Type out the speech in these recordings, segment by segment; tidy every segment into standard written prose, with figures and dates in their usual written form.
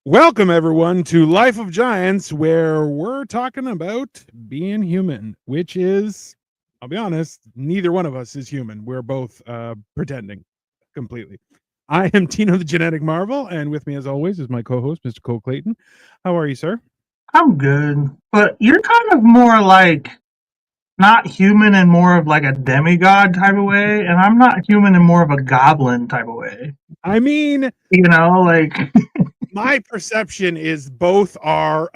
Welcome, everyone, to Life of Giants, where we're talking about being human, which is, I'll be honest, neither one of us is human. We're both pretending completely. I am Tino the Genetic Marvel, and with me, as always, is my co host, Mr. Cole Clayton. How are you, sir? I'm good, but you're kind of more like not human in more of like a demigod type of way, and I'm not human in more of a goblin type of way. I mean, Like my perception is both are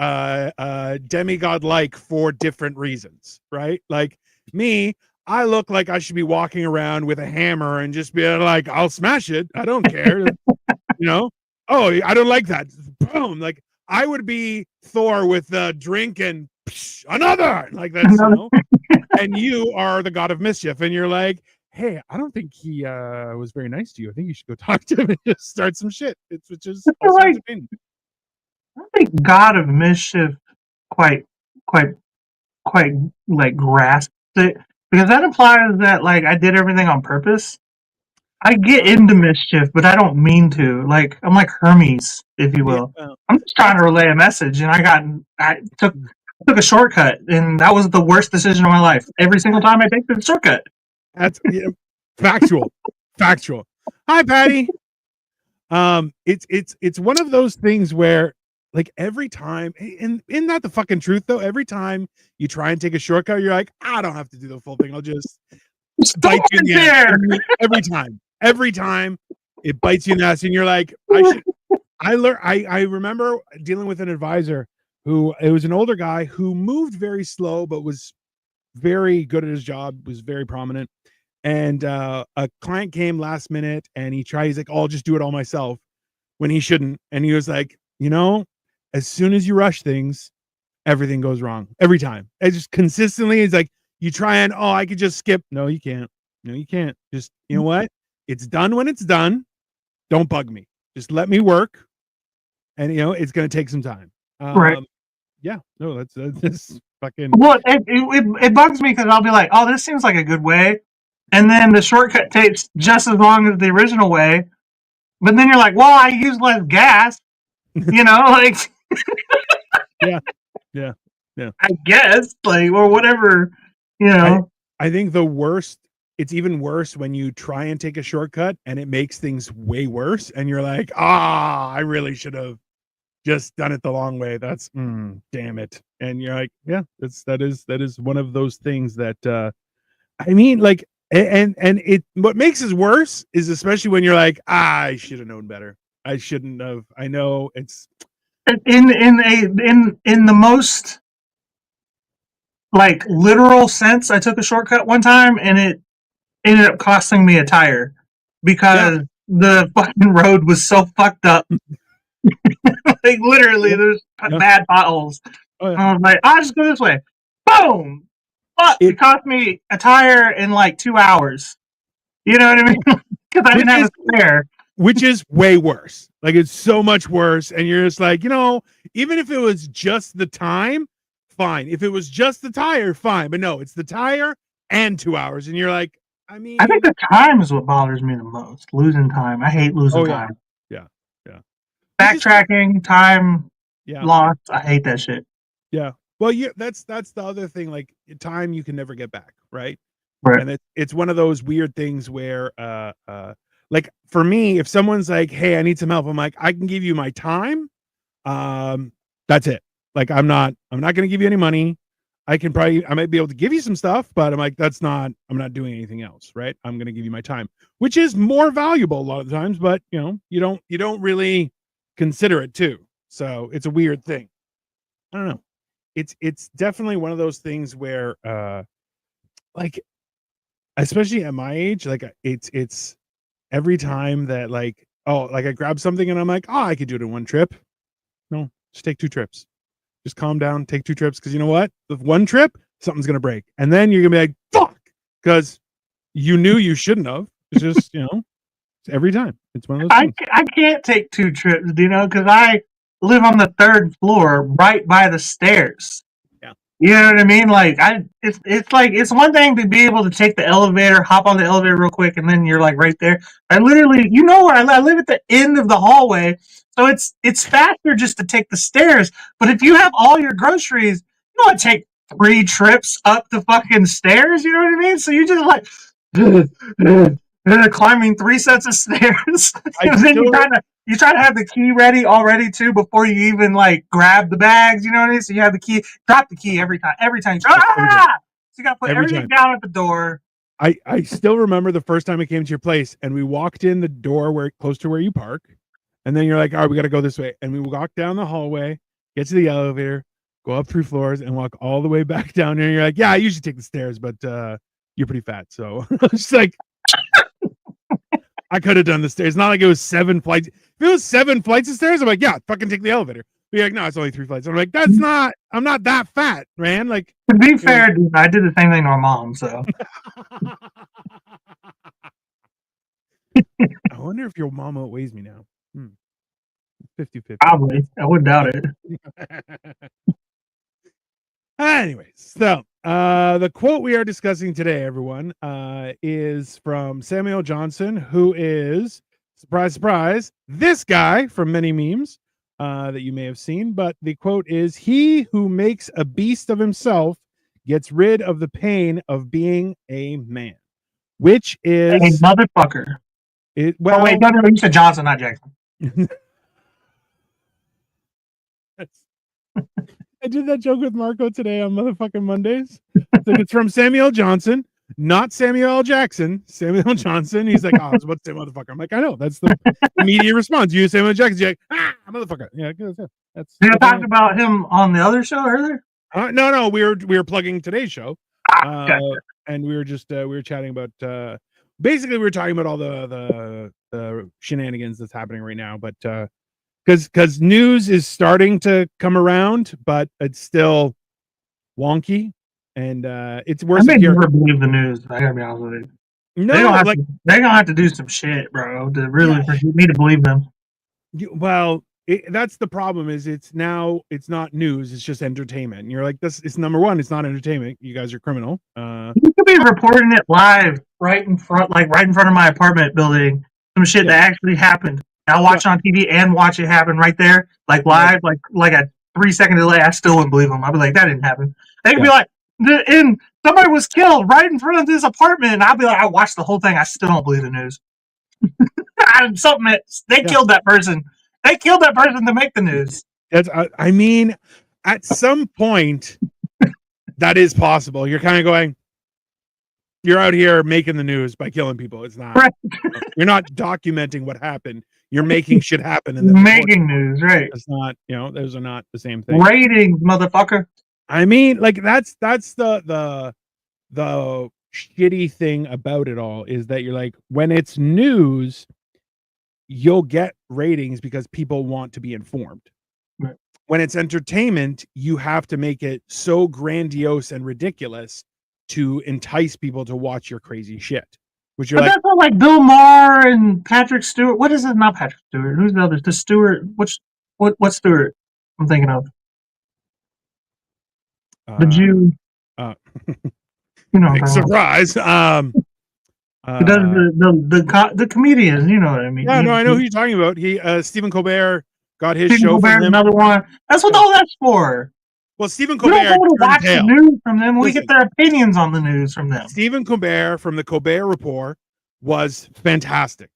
demigod like for different reasons, right? Like me, I look like I should be walking around with a hammer and just be like, I'll smash it. I don't care. You know? Oh, I don't like that. Boom. Like I would be Thor with a drink and another like that's, and you are the god of mischief. And you're like, hey, I don't think he was very nice to you. I think you should go talk to him and just start some shit. It's which is I feel also like entertaining. I think God of Mischief quite quite quite like grasped it because that implies that like I did everything on purpose. I get Uh, into mischief, but I don't mean to. Like I'm like Hermes, if you yeah, will. I'm just trying that's to relay a message, and I took a shortcut, and that was the worst decision of my life. Every single time I take the shortcut. that's yeah, factual, factual. Hi, Patty. It's one of those things where like every time, and isn't that the fucking truth though? Every time you try and take a shortcut, you're like, I don't have to do the full thing. I'll just bite you in the ass There. every time it bites you in the ass, and you're like, I should. I learned. I remember dealing with an advisor who it was an older guy who moved very slow, but was very good at his job. Was very prominent. And a client came last minute, and he tried. He's like, "Oh, I'll just do it all myself," when he shouldn't. And he was like, as soon as you rush things, everything goes wrong every time. It just consistently is like you try and I could just skip. No, you can't. No, you can't. Just what? It's done when it's done. Don't bug me. Just let me work, and it's gonna take some time. Right. Yeah, no, that's fucking Well, it bugs me because I'll be like, oh, this seems like a good way, and then the shortcut takes just as long as the original way. But then you're like, well, I use less gas. Like yeah, yeah, yeah. I guess, like or whatever. You I know. I think the worst. It's even worse when you try and take a shortcut and it makes things way worse, and you're like, I really should have just done it the long way. That's damn it. And you're like, yeah, that is one of those things that I mean, like, and it what makes it worse is especially when you're like, I should have known better. I shouldn't have. I know it's In the most like literal sense, I took a shortcut one time and it ended up costing me a tire yeah, because the fucking road was so fucked up. Like literally, yeah, there's yeah. bad potholes. Oh yeah. I was like, I'll just go this way. Boom! Fuck! It It cost me a tire in like 2 hours. You know what I mean? Because I which didn't have is a spare. which is way worse. Like it's so much worse, and you're just like, even if it was just the time, fine. If it was just the tire, fine. But no, it's the tire and 2 hours, and you're like, I I think mean, the time is what bothers me the most. Losing time. I hate losing oh yeah, time. yeah, yeah. Which is Backtracking, time yeah, lost. I hate that shit. yeah. Well, yeah, that's the other thing. Like time, you can never get back, right? Right. And it's one of those weird things where like for me, if someone's like, hey, I need some help, I'm like, I can give you my time. um that's it. Like I'm not going to give you any money. I might be able to give you some stuff, but I'm not doing anything else, right? I'm going to give you my time, which is more valuable a lot of the times, but you don't really consider it too. So it's a weird thing. I don't know. It's definitely one of those things where like especially at my age, like it's every time that like like I grab something and I'm like, I could do it in one trip. No, just take two trips. Just calm down, take two trips, because you know what? With one trip, something's gonna break, and then you're gonna be like, fuck, because you knew you shouldn't have. It's just it's every time. It's one of those things. I can't take 2 trips, because I live on the third floor right by the stairs. Yeah. You know what I mean? Like it's like it's one thing to be able to take the elevator, hop on the elevator real quick, and then you're like right there. I literally, you know where I live at the end of the hallway, so it's faster just to take the stairs. But if you have all your groceries, you want to take 3 trips up the fucking stairs. You know what I mean? So you just like climbing 3 sets of stairs, and then you try to have the key ready already too before you even like grab the bags. You know what I mean? So you have the key, drop the key every time. Every time, so you got to put everything down at the door. I still remember the first time I came to your place, and we walked in the door where close to where you park, and then you're like, "All right, we got to go this way," and we walk down the hallway, get to the elevator, go up 3 floors, and walk all the way back down there. And you're like, "Yeah, I usually take the stairs, but you're pretty fat, so it's like." I could have done the stairs. It's not like it was 7 flights. If it was 7 flights of stairs, I'm like, yeah, fucking take the elevator. But you're like, no, it's only 3 flights. I'm like, I'm not that fat, man. Like, to be fair, dude, I did the same thing to my mom, so. I wonder if your mom outweighs me now. 50-50. Probably. I wouldn't doubt it. Anyways, so the quote we are discussing today, everyone, is from Samuel Johnson, who is, surprise, surprise, this guy from many memes that you may have seen. But the quote is, "He who makes a beast of himself gets rid of the pain of being a man," which is a motherfucker. Well, wait, no, you said Johnson, not Jackson. I did that joke with Marco today on motherfucking Mondays. It's from Samuel Johnson, not Samuel L. Jackson. Samuel Johnson. He's like, "Oh, I was about to say motherfucker." I'm like, "I know." That's the immediate response. You, Samuel Jackson. You're like, motherfucker. Yeah, that's. Did I talk about him on the other show earlier? No. We were plugging today's show, gotcha. and we were just we were chatting about. Basically, we were talking about all the shenanigans that's happening right now, but. Because news is starting to come around, but it's still wonky, and it's worse. I never believe the news. I gotta be honest with you. No, they're gonna have to do some shit, bro, to really for me to believe them. Well, that's the problem. Is it's not news; it's just entertainment. And you're like, this is number one. It's not entertainment. You guys are criminal. You could be reporting it live, right in front of my apartment building. Some shit that actually happened. I'll watch it on TV and watch it happen right there, like live, like a 3-second delay. I still wouldn't believe them. I'd be like, that didn't happen. They could be like, and somebody was killed right in front of this apartment, and I'll be like, I watched the whole thing. I still don't believe the news. They killed that person. They killed that person to make the news. I mean, at some point, that is possible. You're kind of going. You're out here making the news by killing people. It's not. Right. You're not documenting what happened. You're making shit happen in the making news, right? It's not, those are not the same thing. Ratings, motherfucker. I mean, like that's the shitty thing about it all is that you're like, when it's news, you'll get ratings because people want to be informed. Right. When it's entertainment, you have to make it so grandiose and ridiculous to entice people to watch your crazy shit. Which you're that's what, like Bill Maher and Patrick Stewart. What is it? Not Patrick Stewart. Who's the other? The Stewart. What Stewart? I'm thinking of. The Jew. Surprise. The comedians. You know what I mean? Yeah, no, I know who you're talking about. He Stephen Colbert got his show from them. Another one. That's what all that's for. Well, Stephen Colbert. We don't watch the news from them. We get their opinions on the news from them. Stephen Colbert from the Colbert Report was fantastic.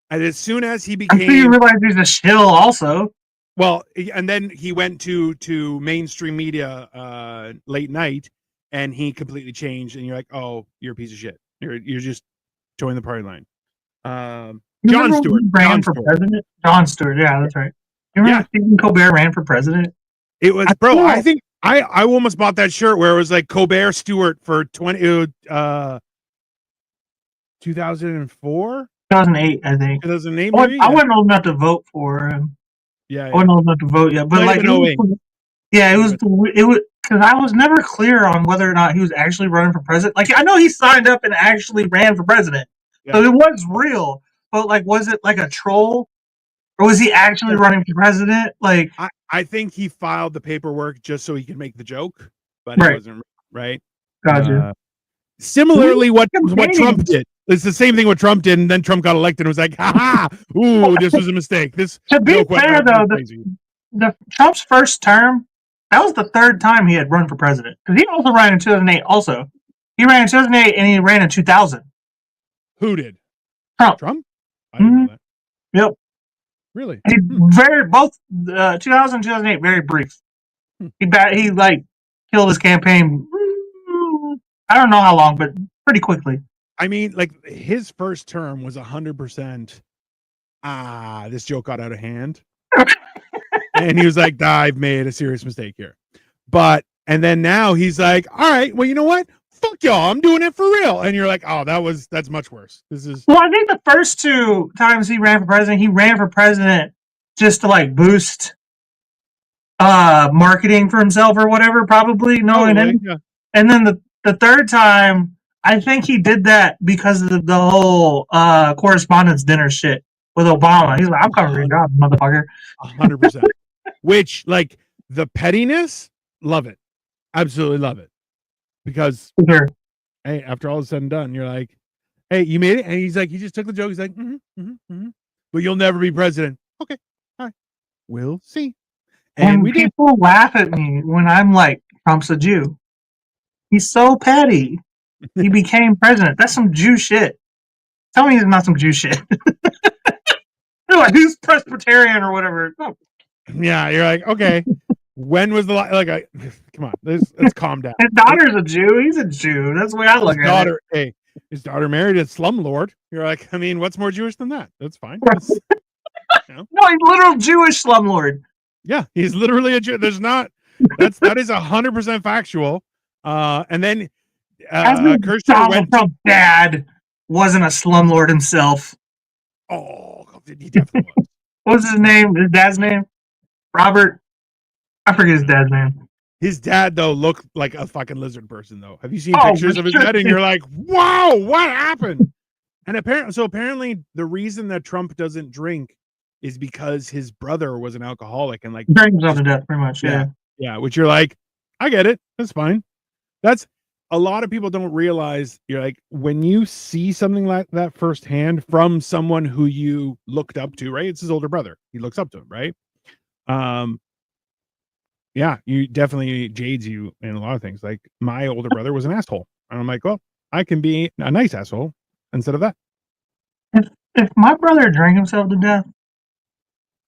And as soon as he became, you realize he's a shill, also. Well, and then he went to mainstream media late night, and he completely changed. And you're like, oh, you're a piece of shit. You're just joining the party line. Jon Stewart ran for president. Jon Stewart, yeah, that's right. You remember Stephen Colbert ran for president? It was, bro. I think I almost bought that shirt where it was like Colbert Stewart for 2004, 2008, I think. 2008, maybe. I wasn't old enough to vote for him. Yeah, I wasn't old enough to vote yet, but like, it was because I was never clear on whether or not he was actually running for president. Like, I know he signed up and actually ran for president, so it was real. But like, was it like a troll? Or was he actually running for president? Like, I think he filed the paperwork just so he could make the joke, but it Right. wasn't right. Gotcha. Similarly, what Trump Campaigns. did. It's the same thing what Trump did, and then Trump got elected and was like, "Ha ha! Ooh, this was a mistake." This To be joke went fair, out though, crazy. the Trump's first term, that was the third time he had run for president. Because he also ran in 2008. Also, he ran in 2008 and he ran in 2000. Who did? Trump. Trump? I didn't know that. Yep. Really? He both 2000 and 2008 very brief. He like killed his campaign. I don't know how long, but pretty quickly. I mean, like his first term was 100%. This joke got out of hand, and he was like, "I've made a serious mistake here." And then now he's like, "All right, well, you know what? Fuck y'all, I'm doing it for real." And you're like, "Oh, that's much worse." Well, I think the first two times he ran for president just to like boost marketing for himself or whatever, probably knowing him. Yeah. And then the third time, I think he did that because of the whole correspondence dinner shit with Obama. He's like, "I'm coming for your job, motherfucker." 100%. Which, like, the pettiness, love it, absolutely love it, because sure. Hey, after all is said and done, you're like, "Hey, you made it," and he's like, he just took the joke. He's like, "But you'll never be president." Okay, all right, we'll see. And we people laugh at me when I'm like, "Trump's a Jew. He's so petty. He became president. That's some Jew shit. Tell me he's not some Jew shit." They're like, "Who's Presbyterian or whatever?" No. Yeah, you're like, okay. When was the come on, let's calm down. His daughter's a Jew. He's a Jew. That's the way I look at it. Hey, his daughter married a slumlord. You're like, I mean, what's more Jewish than that? That's fine. No, he's literal Jewish slumlord. Yeah, he's literally a Jew. There's not. That is 100% factual. And then Donald Trump's dad wasn't a slumlord himself. Oh, he definitely was. What was his name? His dad's name? Robert. I forget his dad's name. His dad, though, looked like a fucking lizard person, though. Have you seen pictures of his dad? And you're like, wow, what happened? And apparently the reason that Trump doesn't drink is because his brother was an alcoholic and like drank himself to death, pretty much. Yeah. Which you're like, I get it. That's fine. That's a lot of people don't realize. You're like, when you see something like that firsthand from someone who you looked up to, right? It's his older brother. He looks up to him, right? Yeah, you definitely jades you in a lot of things. Like my older brother was an asshole, and I'm like, well, I can be a nice asshole instead of that. If my brother drank himself to death,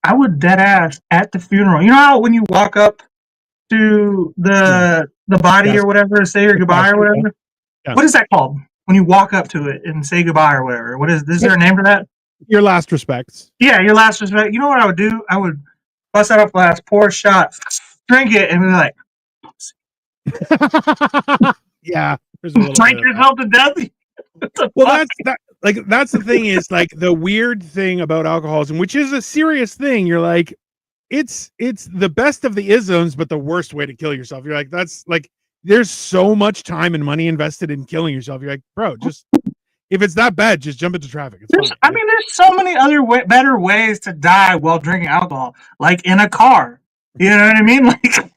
I would dead ass at the funeral. You know how when you walk up to the body or whatever, say your goodbye or whatever. Yeah. What is that called? When you walk up to it and say goodbye or whatever. Is there a name for that? Your last respects. Yeah, your last respect. You know what I would do? I would bust out a glass, pour a shot, drink it, and be like, yeah, drink yourself to death. Well, that's the thing is like the weird thing about alcoholism, which is a serious thing. You're like, it's the best of the isms, but the worst way to kill yourself. You're like, that's like, there's so much time and money invested in killing yourself. You're like, bro, just if it's that bad, just jump into traffic. It's fine. I mean, there's so many other better ways to die while drinking alcohol, like in a car. You know what I mean? Like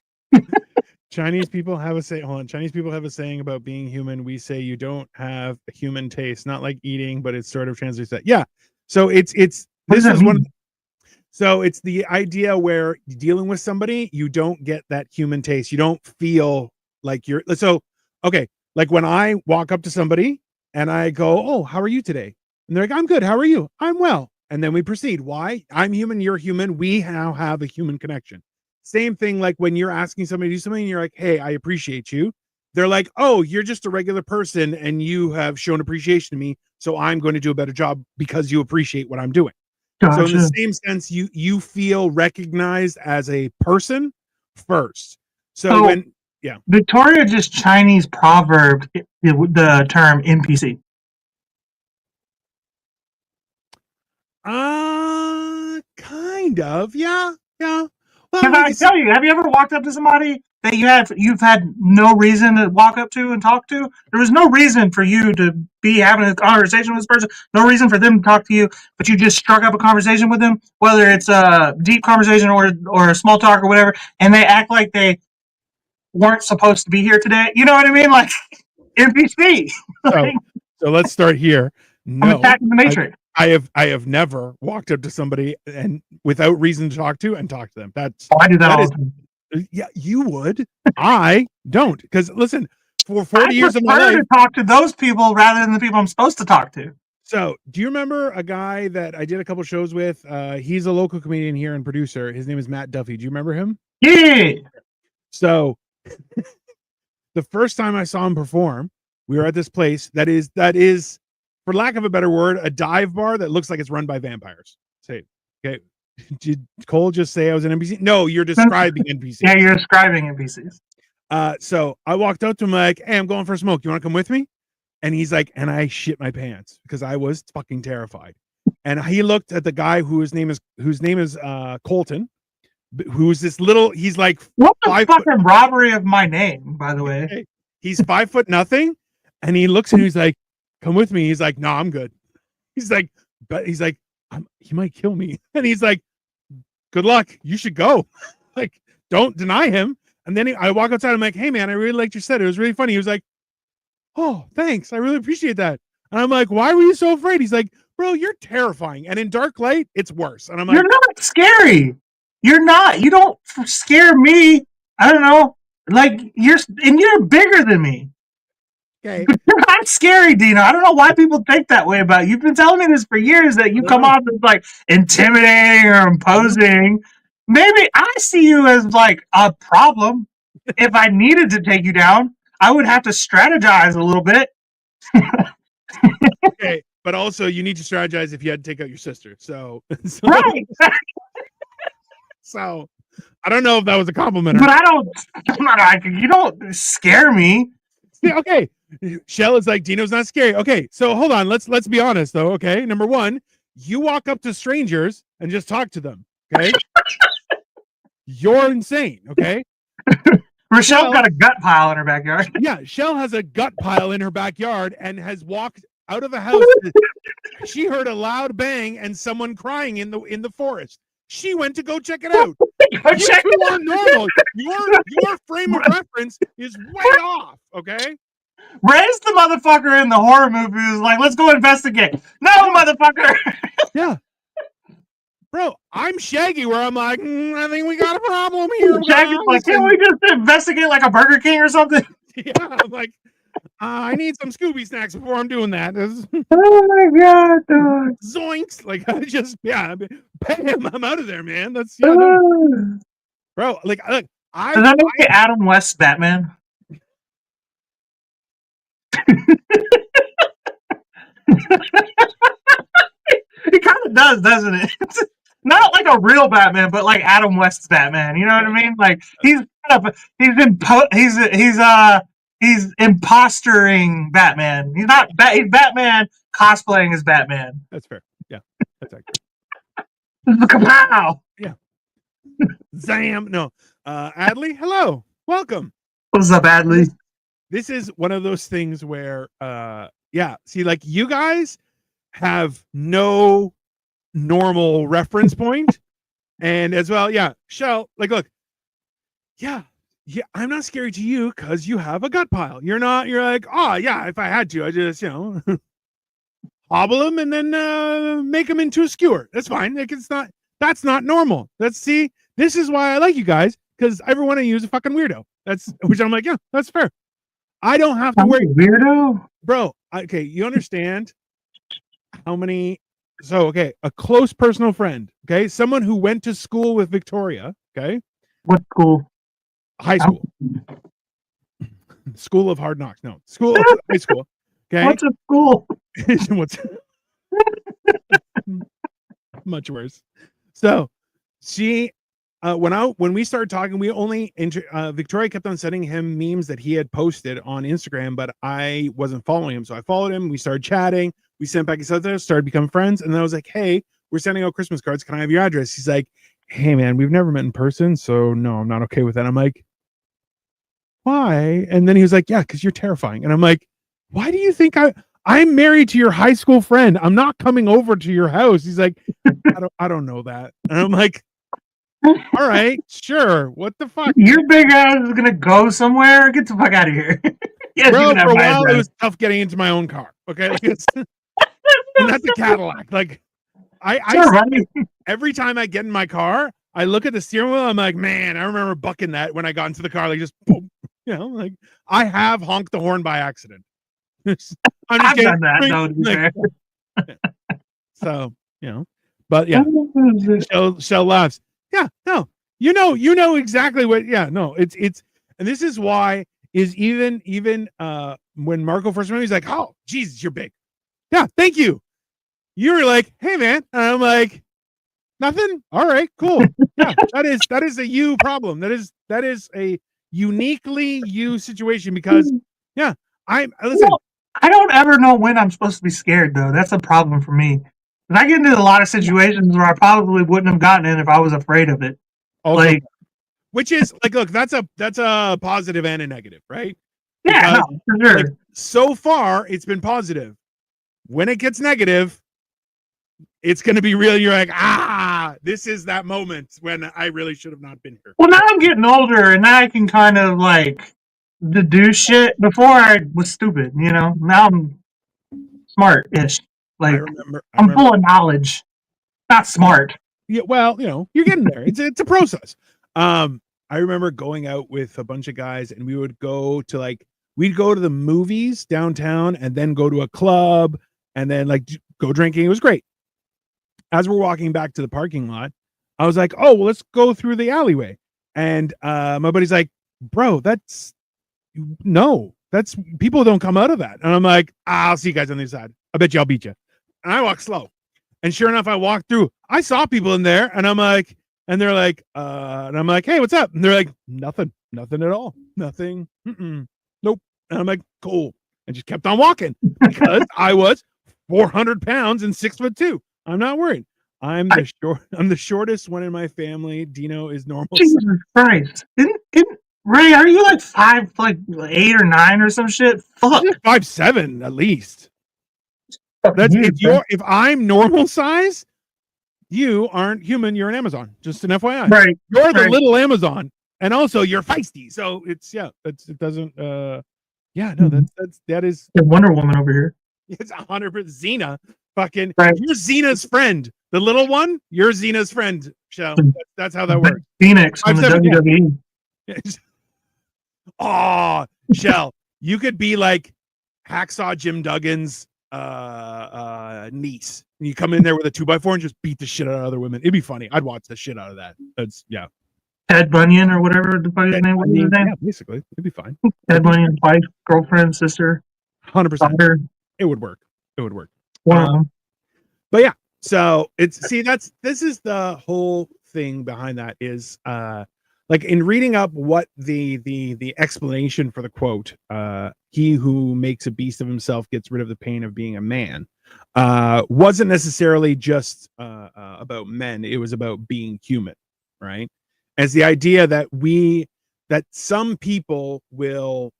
Chinese people have a say. Hold on. Chinese people have a saying about being human. We say you don't have a human taste, not like eating, but it's sort of translates that. Yeah. So this is one. So it's the idea where dealing with somebody, you don't get that human taste. You don't feel like you're okay. Like when I walk up to somebody and I go, "Oh, how are you today?" And they're like, "I'm good. How are you?" "I'm well." And then we proceed. Why? I'm human. You're human. We now have a human connection. Same thing like when you're asking somebody to do something and you're like, "Hey, I appreciate you." They're like, "Oh, you're just a regular person and you have shown appreciation to me. So I'm going to do a better job because you appreciate what I'm doing." Gotcha. So in the same sense, you feel recognized as a person first. So when, yeah. Victoria just Chinese proverb the term NPC. Kind of. Yeah. Well, I tell you, have you ever walked up to somebody that you've had no reason to walk up to and talk to. There was no reason for you to be having a conversation with this person. No reason for them to talk to you, but you just struck up a conversation with them, whether it's a deep conversation or a small talk or whatever, and they act like they weren't supposed to be here today. You know what I mean? Like NPC. So, so let's start here. I'm No, attacking the Matrix. I have never walked up to somebody and without reason to talk to them. That's I do that all is, the time. yeah, you would. I don't, because listen, for 40 years of my I life, to talk to those people rather than the people I'm supposed to talk to. So, do you remember a guy that I did a couple shows with? He's a local comedian here and producer. His name is Matt Duffy. Do you remember him? Yeah. So, the first time I saw him perform, we were at this place that is, for lack of a better word, a dive bar that looks like it's run by vampires. Say, okay. Did Cole just say I was an NPC? No, you're describing NPCs. Yeah, you're describing NPCs. So I walked up to him like, "Hey, I'm going for a smoke. You want to come with me?" And he's like, and I shit my pants because I was fucking terrified. And he looked at the guy whose name is Colton, who's this little. He's like, what the fucking robbery of my name, by the way. Okay. He's 5 foot nothing, and he looks and he's like, "Come with me." He's like, "No, I'm good." He's like, but he's like, he might kill me, and he's like, "Good luck. You should go." Like, don't deny him. And then I walk outside. I'm like, "Hey, man, I really liked your set. It was really funny." He was like, "Oh, thanks. I really appreciate that." And I'm like, "Why were you so afraid?" He's like, "Bro, you're terrifying. And in dark light, it's worse." And I'm like, "You're not scary. You're not. You don't scare me. I don't know. Like, you're bigger than me." Okay. You're not scary, Dino. I don't know why people think that way about you. You've been telling me this for years, that you come off as like intimidating or imposing. Maybe I see you as like a problem. If I needed to take you down, I would have to strategize a little bit. Okay, but also you need to strategize if you had to take out your sister. So right. So I don't know if that was a compliment. But you don't scare me. Yeah, okay. Shell is like, Dino's not scary. Okay, so hold on. Let's be honest though. Okay, number one, you walk up to strangers and just talk to them. Okay, you're insane. Okay. Rochelle's got a gut pile in her backyard. Yeah, Shell has a gut pile in her backyard and has walked out of the house. She heard a loud bang and someone crying in the forest. She went to go check it out. You are normal. Your frame of reference is way off. Okay. Ray's the motherfucker in the horror movie who's like, "Let's go investigate." No, motherfucker. Yeah. Bro, I'm Shaggy where I'm like, I think we got a problem here. Shaggy's like, "Can't we just investigate like a Burger King or something?" Yeah, I'm like, I need some Scooby snacks before I'm doing that. Oh my god, dog. Zoinks. Like, I just, yeah, bam, I'm out of there, man. That's, yeah, no. Bro, like, look, does that make Adam West Batman? It kind of does, doesn't it? Not like a real Batman, but like Adam West's Batman. You know what I mean? Like he's impostering Batman. He's not he's Batman cosplaying as Batman. That's fair. Yeah, that's accurate. Kapow! Yeah. Zam. No. Adley, hello. Welcome. What's up, Adley? This is one of those things where yeah, see, like, you guys have no normal reference point, and as well, yeah, Shell, like, look, yeah, I'm not scary to you because you have a gut pile. You're like, oh yeah, if I had to, I just, hobble them and then make them into a skewer. That's fine. Like, that's not normal. This is why I like you guys, because every one of you is a fucking weirdo. Which I'm like, yeah, that's fair. I don't have to worry. Weirdo, bro. Okay, you understand how many? So, okay, a close personal friend. Okay, someone who went to school with Victoria. Okay, what school? High school. School of Hard Knocks. No, school of high school. Okay, what's a school? What's much worse. So, she. When we started talking, we only Victoria kept on sending him memes that he had posted on Instagram, but I wasn't following him, so I followed him. We started chatting. We sent back each other, started becoming friends, and then I was like, "Hey, we're sending out Christmas cards. Can I have your address?" He's like, "Hey, man, we've never met in person, so no, I'm not okay with that." I'm like, why? And then he was like, yeah, because you're terrifying. And I'm like, why do you think I'm married to your high school friend? I'm not coming over to your house. He's like, I don't know that. And I'm like, all right, sure. What the fuck? Your big ass is gonna go somewhere. Get the fuck out of here. Yes, you Bro, can have for a my while it address. was tough getting into my own car. Okay. Like it's, and that's a Cadillac. Like Sure, buddy. every time I get in my car, I look at the steering wheel. I'm like, man, I remember bucking that when I got into the car, like just boom. You know, like I have honked the horn by accident. I'm just I've kidding. done that though. To be Like, fair. so, you know, but yeah, Shell laughs. Yeah, no, you know exactly what. Yeah, no, it's, and this is why is even when Marco first met me, he's like, oh, Jesus, you're big. Yeah, thank you. You were like, hey man, and I'm like, nothing. All right, cool. Yeah, that is a you problem. That is a uniquely you situation because yeah, listen. Well, I don't ever know when I'm supposed to be scared though. That's a problem for me. Because I get into a lot of situations where I probably wouldn't have gotten in if I was afraid of it. Also, Like, which is like, look, that's a positive and a negative, right? yeah, Because no, for sure. like, so far it's been positive. When it gets negative, it's going to be real. You're like, this is that moment when I really should have not been here. Well, now I'm getting older, and now I can kind of like deduce shit. Before I was stupid, you know. Now I'm smart-ish. I Like remember. I'm full of knowledge, not smart. Yeah, well, you know, you're getting there. It's a process. I remember going out with a bunch of guys, and we would go to like we'd go to the movies downtown, and then go to a club, and then like go drinking. It was great. As we're walking back to the parking lot, I was like, "Oh, well, let's go through the alleyway." And my buddy's like, "Bro, that's no, that's people don't come out of that." And I'm like, "I'll see you guys on the other side. I bet you I'll beat you." And I walk slow. And sure enough, I walked through. I saw people in there, and I'm like, and they're like, and I'm like, hey, what's up? And they're like, nothing at all, nothing, nope. And I'm like, cool, and just kept on walking because I was 400 pounds and 6'2". I'm not worried. I'm the shortest one in my family. Dino is normal. Jesus Christ! Didn't Ray? Are you like 8 or 9 or some shit? Fuck. 5'7" at least. That's Huge, if I'm normal size, you aren't human. You're an Amazon. Just an FYI. right. You're the right. little Amazon, and also you're feisty. So it's it doesn't. Yeah, no, that is The Wonder Woman over here. it's 100% Xena. Fucking, Right. you're Xena's friend. The little one, you're Xena's friend. Shell. That's how that works. Phoenix from the 5'7", WWE. Oh, Shell, you could be like Hacksaw Jim Duggan's niece, and you come in there with a 2x4 and just beat the shit out of other women. It'd be funny. I'd watch the shit out of that. That's Ted Bunyan or whatever the fuck his name was. Yeah, basically, it'd be fine. Ted Bunyan's wife, girlfriend, sister, 100%. daughter. It would work. It would work. One of them. But yeah, so this is the whole thing behind that is like in reading up what the explanation for the quote, he who makes a beast of himself gets rid of the pain of being a man, wasn't necessarily just about men. It was about being human, right? As the idea that some people will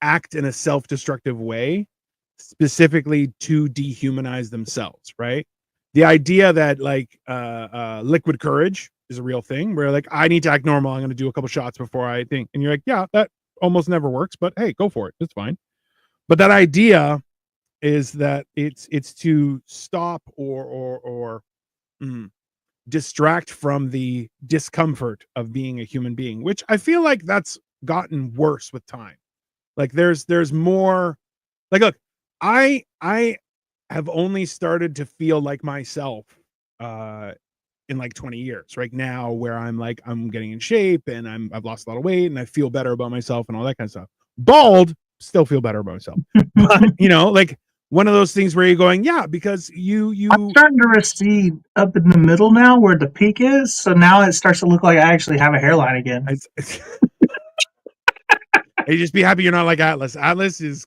act in a self-destructive way specifically to dehumanize themselves, right? The idea that like liquid courage is a real thing where like I need to act normal, I'm going to do a couple shots before I think, and you're like, yeah, that almost never works, but hey, go for it, it's fine. But that idea is that it's to stop or distract from the discomfort of being a human being, which I feel like that's gotten worse with time. Like there's more like, look, I have only started to feel like myself in like 20 years right now, where I'm like, I'm getting in shape and I've lost a lot of weight and I feel better about myself and all that kind of stuff. Bald, still feel better about myself. But you know, like one of those things where you're going, yeah, because I'm starting to recede up in the middle now where the peak is, so now it starts to look like I actually have a hairline again. Hey, just be happy you're not like Atlas. Atlas is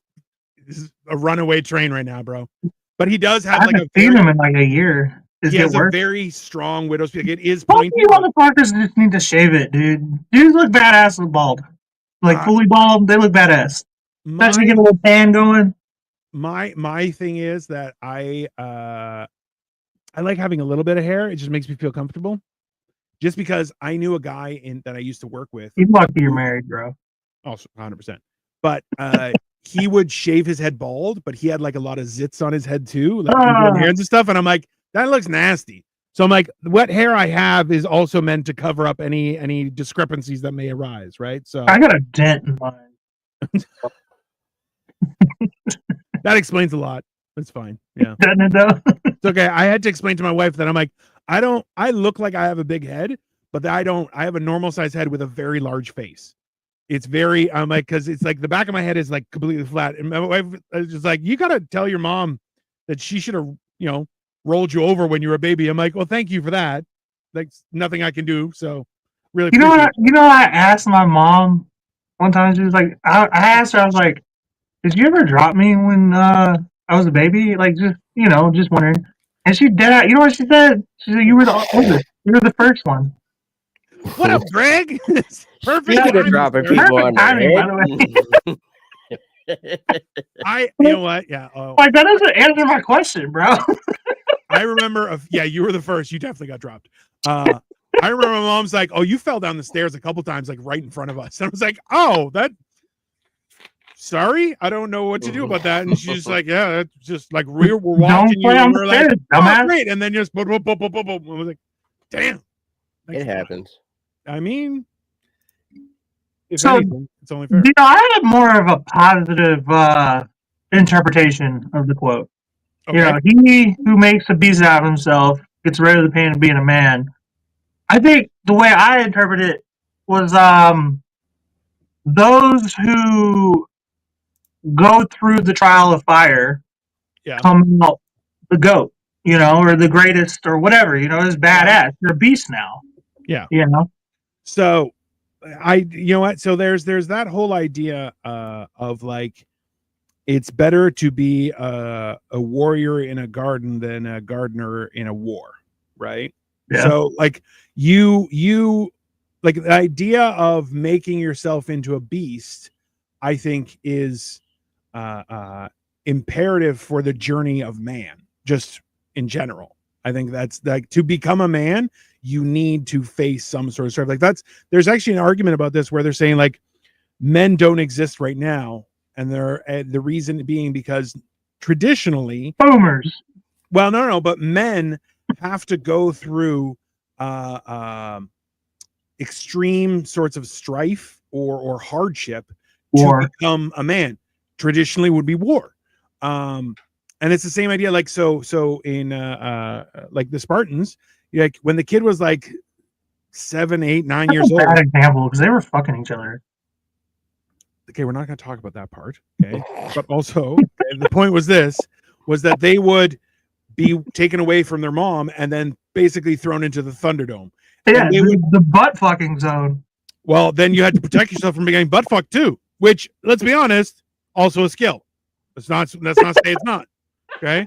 a runaway train right now, bro. But he does have I like haven't seen him in like a year. Is He get has a worse. very strong widow's peak. It is Both pointy. you motherfuckers just need to shave it, dude. Dudes look badass with bald. Like fully bald, they look badass. Especially get a little tan going. My thing is that I like having a little bit of hair. It just makes me feel comfortable. Just because I knew a guy that I used to work with. You're lucky you're married, bro. Also 100%. But he would shave his head bald, but he had like a lot of zits on his head too, like hands and stuff. And I'm like, that looks nasty. So I'm like, what hair I have is also meant to cover up any discrepancies that may arise, right? So I got a dent in mine. That explains a lot. That's fine. Yeah. Doesn't it though? It's okay. I had to explain to my wife that I'm like, I look like I have a big head, but I have a normal size head with a very large face. It's very, I'm like, cause it's like the back of my head is like completely flat. And my wife is just like, you got to tell your mom that she should have, rolled you over when you were a baby. I'm like, well, thank you for that. Like nothing I can do. So really, you know what? I asked my mom one time. She was like, I asked her, I was like, did you ever drop me when I was a baby? Like, just wondering. And she did. You know what she said? She said, you were the oldest. You were the first one. What up, Greg? Perfect. Yeah, dropping people on their head. You know what? Yeah. Like, that doesn't answer my question, bro. I remember, you were the first. You definitely got dropped. I remember my mom's like, oh, you fell down the stairs a couple times, like right in front of us. And I was like, oh, sorry, I don't know what to do about that. And she's like, yeah, that's just like we're watching you. And we're like, oh, great. And then just boom, boom, boom, boom, boom, boom. I was like, damn. It happens. I mean, if anything, it's only fair. I had more of a positive interpretation of the quote. Okay. He who makes a beast out of himself gets rid of the pain of being a man. I think the way I interpret it was those who go through the trial of fire come out the GOAT, or the greatest or whatever, is badass. They're beasts now. Yeah. So so there's that whole idea of like, it's better to be a warrior in a garden than a gardener in a war, right? Yeah. So like you like the idea of making yourself into a beast, I think is imperative for the journey of man, just in general. I think that's like, to become a man, you need to face some sort of stuff. Like there's actually an argument about this where they're saying like men don't exist right now. And the reason being because traditionally boomers. Well, no, but men have to go through extreme sorts of strife or hardship to become a man. Traditionally would be war. And it's the same idea. Like, so in like the Spartans, like when the kid was like 7, 8, 9 years old. Bad example, because they were fucking each other. Okay, we're not going to talk about that part. Okay, but also the point was that they would be taken away from their mom and then basically thrown into the Thunderdome. Yeah, the butt fucking zone. Well, then you had to protect yourself from getting butt fucked too, which, let's be honest, also a skill. Let's not say it's not. Okay,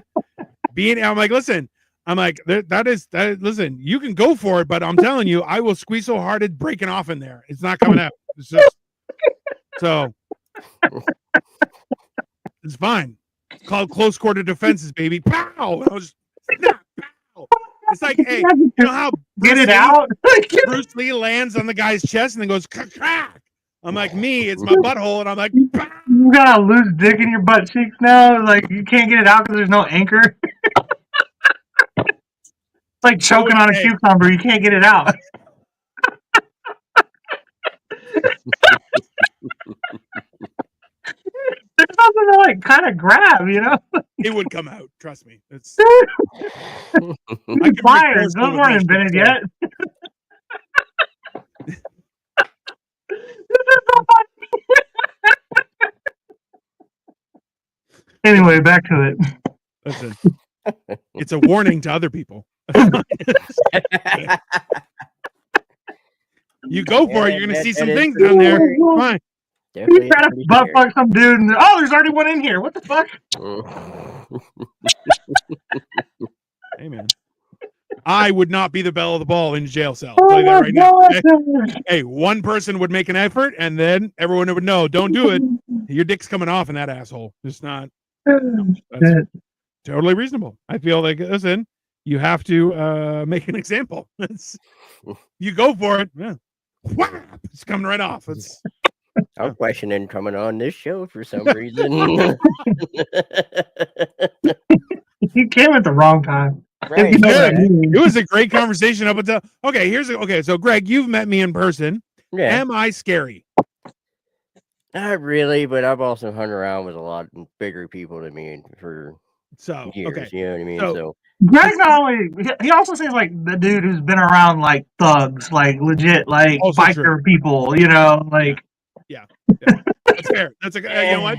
I'm like, listen, that is listen, you can go for it, but I'm telling you, I will squeeze so hard it's breaking off in there. It's not coming out. It's just so it's fine. It's called close quarter defenses, baby. Pow! I was snap, pow. It's like, hey, you know how Bruce Lee lands on the guy's chest and then goes crack. I'm like, it's my butthole, and I'm like, pow. You got a loose dick in your butt cheeks now. Like you can't get it out because there's no anchor. It's like choking on a cucumber. You can't get it out. There's something to like kind of grab, It would come out. Trust me. It's pliers. Those weren't invented yet. Anyway, back to it. Listen, it's a warning to other people. You go for it. You're going to see some things down there. Fine. You try to butt fuck some dude and there's already one in here. What the fuck? Hey man. I would not be the belle of the ball in jail cell. Oh I'll tell you that my right now. God. Okay? Hey, one person would make an effort, and then everyone would know. Don't do it. Your dick's coming off in that asshole. It's not. That's totally reasonable. I feel like, listen, you have to make an example. You go for it. Yeah. Whap! It's coming right off. It's I'm questioning coming on this show for some reason. You came at the wrong time. Right. You know what I Yeah. mean. It was a great conversation up until okay. So Greg, you've met me in person. Yeah. Am I scary? Not really, but I've also hung around with a lot bigger people than me for So years. okay. You know what I mean? So- So Greg not only he also seems like the dude who's been around like thugs, like legit, like Also biker true. people. You know, like That's fair. That's a you know what?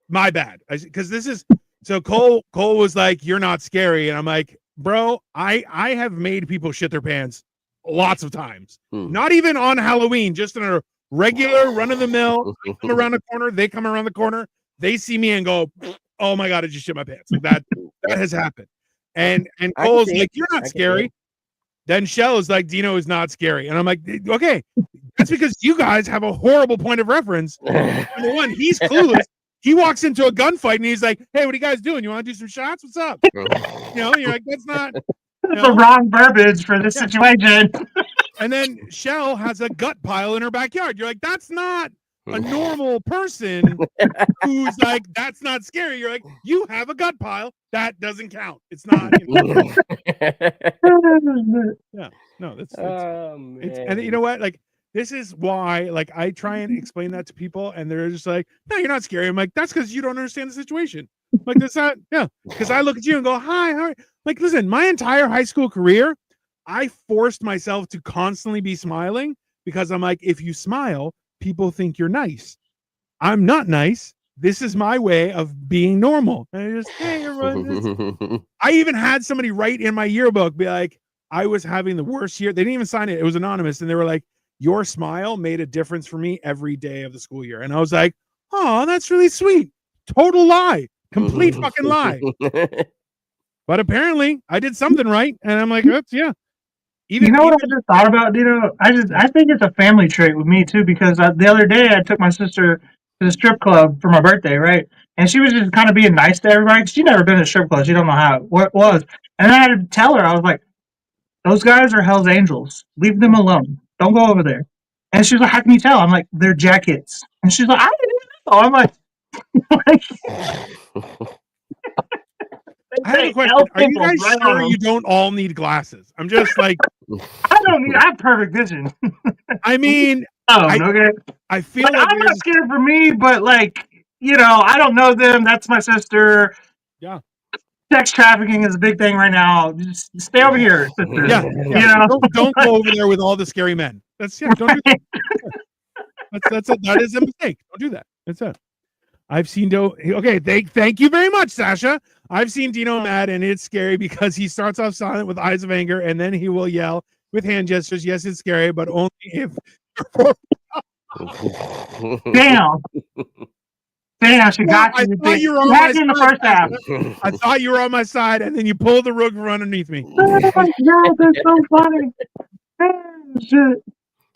My bad. Because this is so Cole was like, "You're not scary," and I'm like, "Bro, I have made people shit their pants lots of times. Not even on Halloween, just in a regular run of the mill. Come around the corner, they come around the corner, they see me and go, "Oh my god, I just shit my pants." Like that has happened. And I can Cole's see like, it. "You're I not can see scary." it. Then Shell is like, "Dino is not scary," and I'm like, "Okay, that's because you guys have a horrible point of reference." Number one, he's clueless. He walks into a gunfight and he's like, "Hey, what are you guys doing? You want to do some shots? What's up?" You know, you're like, "That's not." that's the wrong verbiage for this Yeah. situation. And then Shell has a gut pile in her backyard. You're like, "That's not a normal person who's like, that's not scary." You're like, "You have a gut pile. That doesn't count. It's not." You know. No, that's Oh, it's and man. you know what? Like, this is why, like, I try and explain that to people, and they're just like, "No, you're not scary." I'm like, "That's because you don't understand the situation." Like, that's not, yeah. Because I look at you and go, "Hi, how are you?" Like, listen, my entire high school career, I forced myself to constantly be smiling because I'm like, if you smile, people think you're nice. I'm not nice. This is my way of being normal. And I just, hey, everyone. I even had somebody write in my yearbook, be like, I was having the worst year. They didn't even sign it. It was anonymous. And they were like, "Your smile made a difference for me every day of the school year." And I was like, "Oh, that's really sweet." Total lie. Complete fucking lie. But apparently I did something right. And I'm like, that's, yeah. You know what I just thought about, Dino? I think it's a family trait with me too, because the other day I took my sister to the strip club for my birthday, right? And she was just kind of being nice to everybody. She never been to a strip club. She don't know how what it was. And then I had to tell her, I was like, "Those guys are Hell's Angels. Leave them alone. Don't go over there." And she's like, "How can you tell?" I'm like, "They're jackets." And she's like, "I didn't even know." I'm like, I have a question. Are you guys sure you don't all need glasses? I'm just like, I have perfect vision. I mean, Okay. I feel Like, like I'm not scared for me, but like, you know, I don't know them. That's my sister. Yeah. Sex trafficking is a big thing right now. Just stay over here, sister. Yeah. You know? Don't go over there with all the scary men. That's don't do that. That is a mistake. Don't do that. That's it. I've seen okay, thank you very much, Sasha. I've seen Dino mad, and it's scary because he starts off silent with eyes of anger, and then he will yell with hand gestures. Yes, it's scary, but only if Damn, she got you. I thought you were on my my in the side, first half. I thought you were on my side, and then you pulled the rug from underneath me. Oh my God, that's so funny. Oh, shit.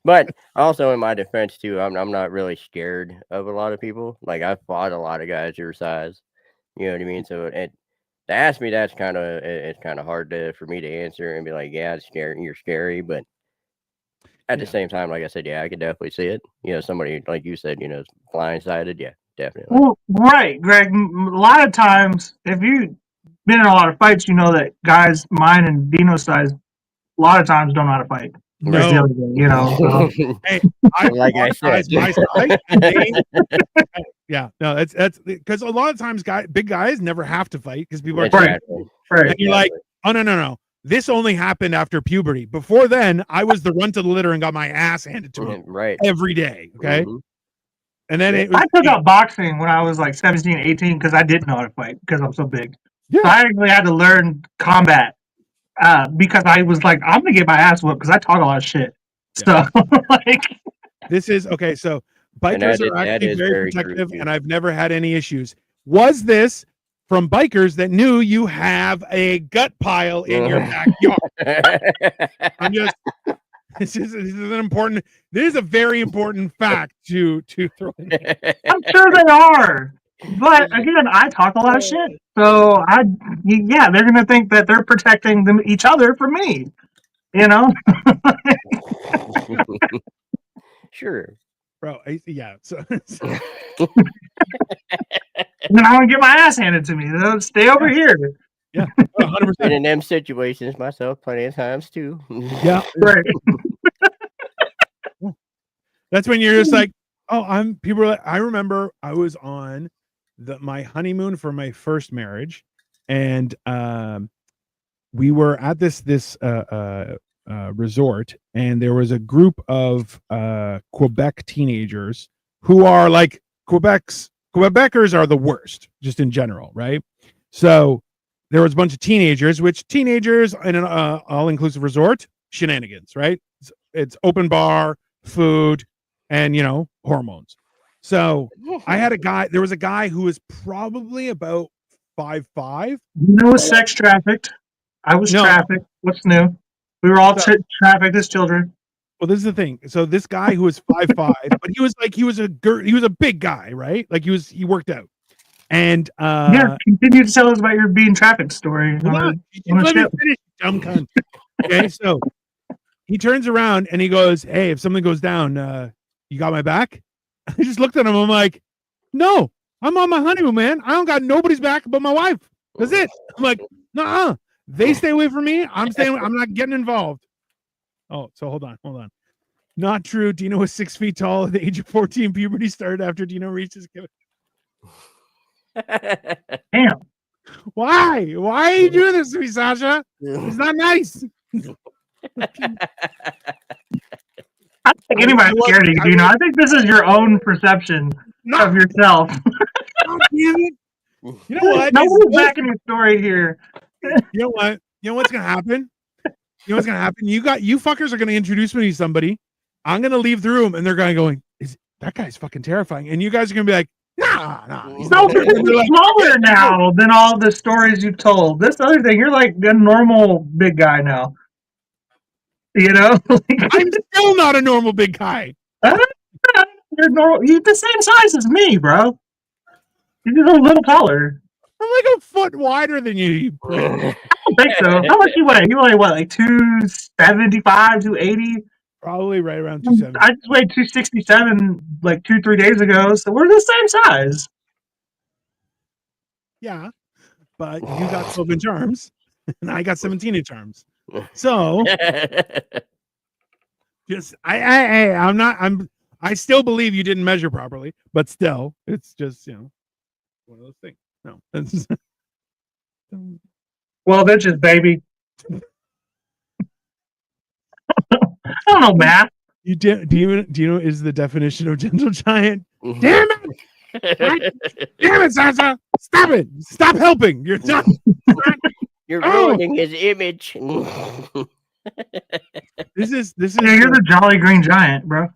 But also in my defense too, I'm not really scared of a lot of people. Like I've fought a lot of guys your size. You know what I mean? So to ask me that's it's kind of hard for me to answer and be like, yeah, it's scary. You're scary, but at the same time, like I said, yeah, I could definitely see it. You know, somebody like you said, you know, blindsided. Yeah, definitely. Well, right, Greg. A lot of times, if you've been in a lot of fights, you know that guys mine and Dino's size, a lot of times don't know how to fight. No, you know. So. Hey, like I said, my size, yeah, no, that's because a lot of times big guys never have to fight because people are right. And you're like, oh no. This only happened after puberty. Before then, I was the runt of the litter and got my ass handed to me right every day. Okay. And then I took up boxing when I was like 17, 18 because I didn't know how to fight because I'm so big. Yeah. So I actually had to learn combat because I was like, I'm gonna get my ass whooped because I talk a lot of shit. Yeah. So like, this is okay. So bikers are actually very protective, and I've never had any issues. Was this from bikers that knew you have a gut pile in your backyard. I'm just this is an important. This is a very important fact to throw in. I'm sure they are. But again, I talk a lot of shit. So yeah, they're gonna think that they're protecting each other from me. You know? Sure. Bro, yeah. So And then I'm gonna get my ass handed to me. They'll stay over here. 100%. Been in them situations myself plenty of times too. Yeah. Right. That's when you're just like, oh, people are like, I remember I was on my honeymoon for my first marriage, and we were at this resort, and there was a group of Quebec teenagers who are like Quebecers are the worst, just in general, right? So there was a bunch of teenagers, which teenagers in an all-inclusive resort, shenanigans, right? It's open bar, food, and hormones. So there was a guy who was probably about 5'5". You know, was sex trafficked. I was trafficked. What's new? We were all trafficked as children. Well, this is the thing. So this guy who was 5'5", but he was a big guy, right? Like he worked out. And continue to tell us about your being trafficked story. Let me finish, dumb cunt. Okay, so he turns around and he goes, "Hey, if something goes down, you got my back?" I just looked at him. I'm like, "No, I'm on my honeymoon, man. I don't got nobody's back but my wife. That's it." I'm like, "Nuh-uh. They stay away from me. I'm staying. I'm not getting involved." Oh, so hold on. Not true. Dino was 6 feet tall at the age of 14. Puberty started after Dino reached his. Damn. Why? Why are you doing this to me, Sasha? It's not nice. I don't think anybody's scared of you, Dino. I think this is your own perception of yourself. God damn it. You know what? Nobody's backing your story here. You know what? You know what's gonna happen? You know what's gonna happen? You fuckers are gonna introduce me to somebody. I'm gonna leave the room, and they're gonna go, "Is that guy's fucking terrifying?" And you guys are gonna be like, "Nah." He's no, you're smaller now than all the stories you've told. This other thing, you're like a normal big guy now. You know, I'm still not a normal big guy. You're normal. You're the same size as me, bro. You're just a little taller. I'm like a foot wider than you. I don't think so. How much you weigh? You weigh what, like 275, 280? Probably right around 270. I just weighed 267 like 2-3 days ago, so we're the same size. Yeah, but you got 12-inch arms, and I got 17-inch arms. So, just I still believe you didn't measure properly, but still, it's just one of those things. No, that's well, that's just baby. I don't know math. Do you know is the definition of gentle giant? Damn it! Damn it, Sasha! Stop it! Stop helping! You're not. You're ruining his image. This is. Yeah, you're the Jolly Green Giant, bro.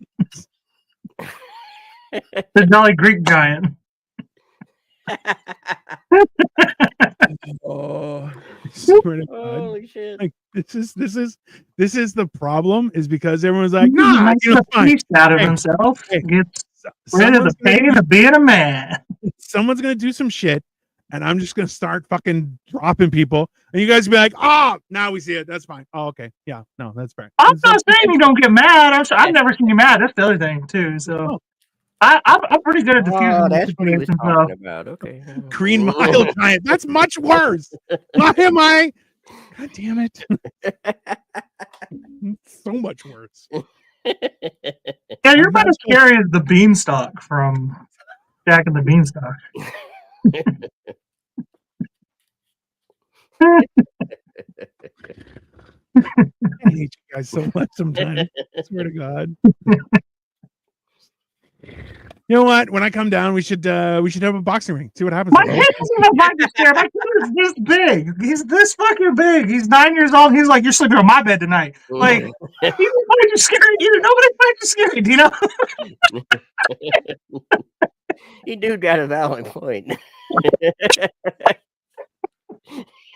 The Jolly Greek Giant. Oh, I swear to God. Holy shit! Like this is the problem, is because everyone's like, "Nah, he makes a beast out of himself. Gets rid of the pain of being a man." Someone's gonna do some shit, and I'm just gonna start fucking dropping people, and you guys will be like, "Oh, now we see it. That's fine. Oh, okay, yeah, no, that's fair." I'm not saying you don't get mad. I've never seen you mad. That's the other thing too. So I'm pretty good at diffusing that's what he was situations. talking about. Okay. Green Mile Giant. That's much worse. Why am I? God damn it! So much worse. Yeah, you're about as scary as the Beanstalk from Jack and the Beanstalk. I hate you guys so much sometimes. I swear to God. You know what? When I come down, we should have a boxing ring. See what happens. My kid isn't a boxing chair. My kid is this big. He's this fucking big. He's 9 years old. He's like, "You're sleeping on my bed tonight." Like, he doesn't find you scary either. Nobody finds you scary, do you know? You do got a valid point.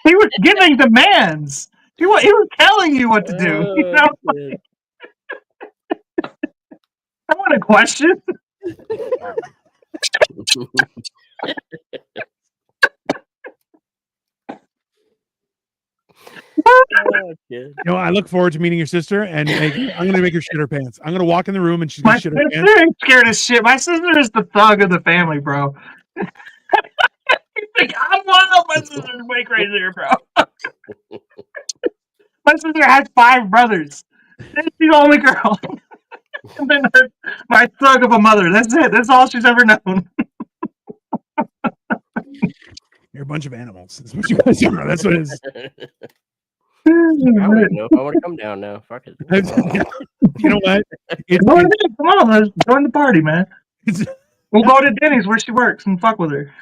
He was giving demands. He was telling you what to do. You know? Shit. I want a question. Oh, shit. You know, I look forward to meeting your sister, and I'm going to make her shit her pants. I'm going to walk in the room, and she's going My to shit sister her pants. ain't scared as shit. My sister is the thug of the family, bro. Like, I'm wild. My sister's way crazier, bro. My sister has 5 brothers. And she's the only girl. And then my thug of a mother. That's it. That's all she's ever known. You're a bunch of animals. That's what you guys are. That's what it is. I don't even know if I want to come down now. Fuck it. You know what? It's, Come on, let's join the party, man. it's, We'll go to Denny's where she works and fuck with her.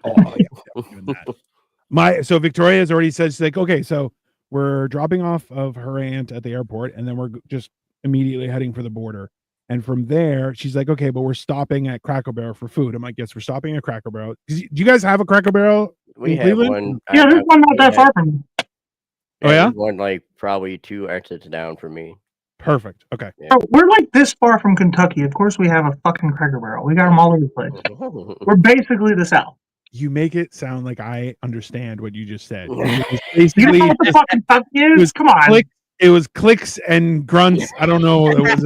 oh, yeah, even that. So Victoria has already said, she's like, okay, so we're dropping off of her aunt at the airport, and then we're just immediately heading for the border. And from there, she's like, okay, but we're stopping at Cracker Barrel for food. I'm like, yes, we're stopping at Cracker Barrel. Do you guys have a Cracker Barrel? We in have Cleveland? one. Yeah, there's one not that far from me. Oh, yeah? there's one like probably 2 exits down from me. Perfect. Okay. Yeah. Bro, we're like this far from Kentucky. Of course, we have a fucking Cracker Barrel. We got them all over the place. We're basically the South. You make it sound like I understand what you just said. It was You know basically what the just fucking Kentucky is? was Come on. click, it was clicks and grunts. I don't know. It was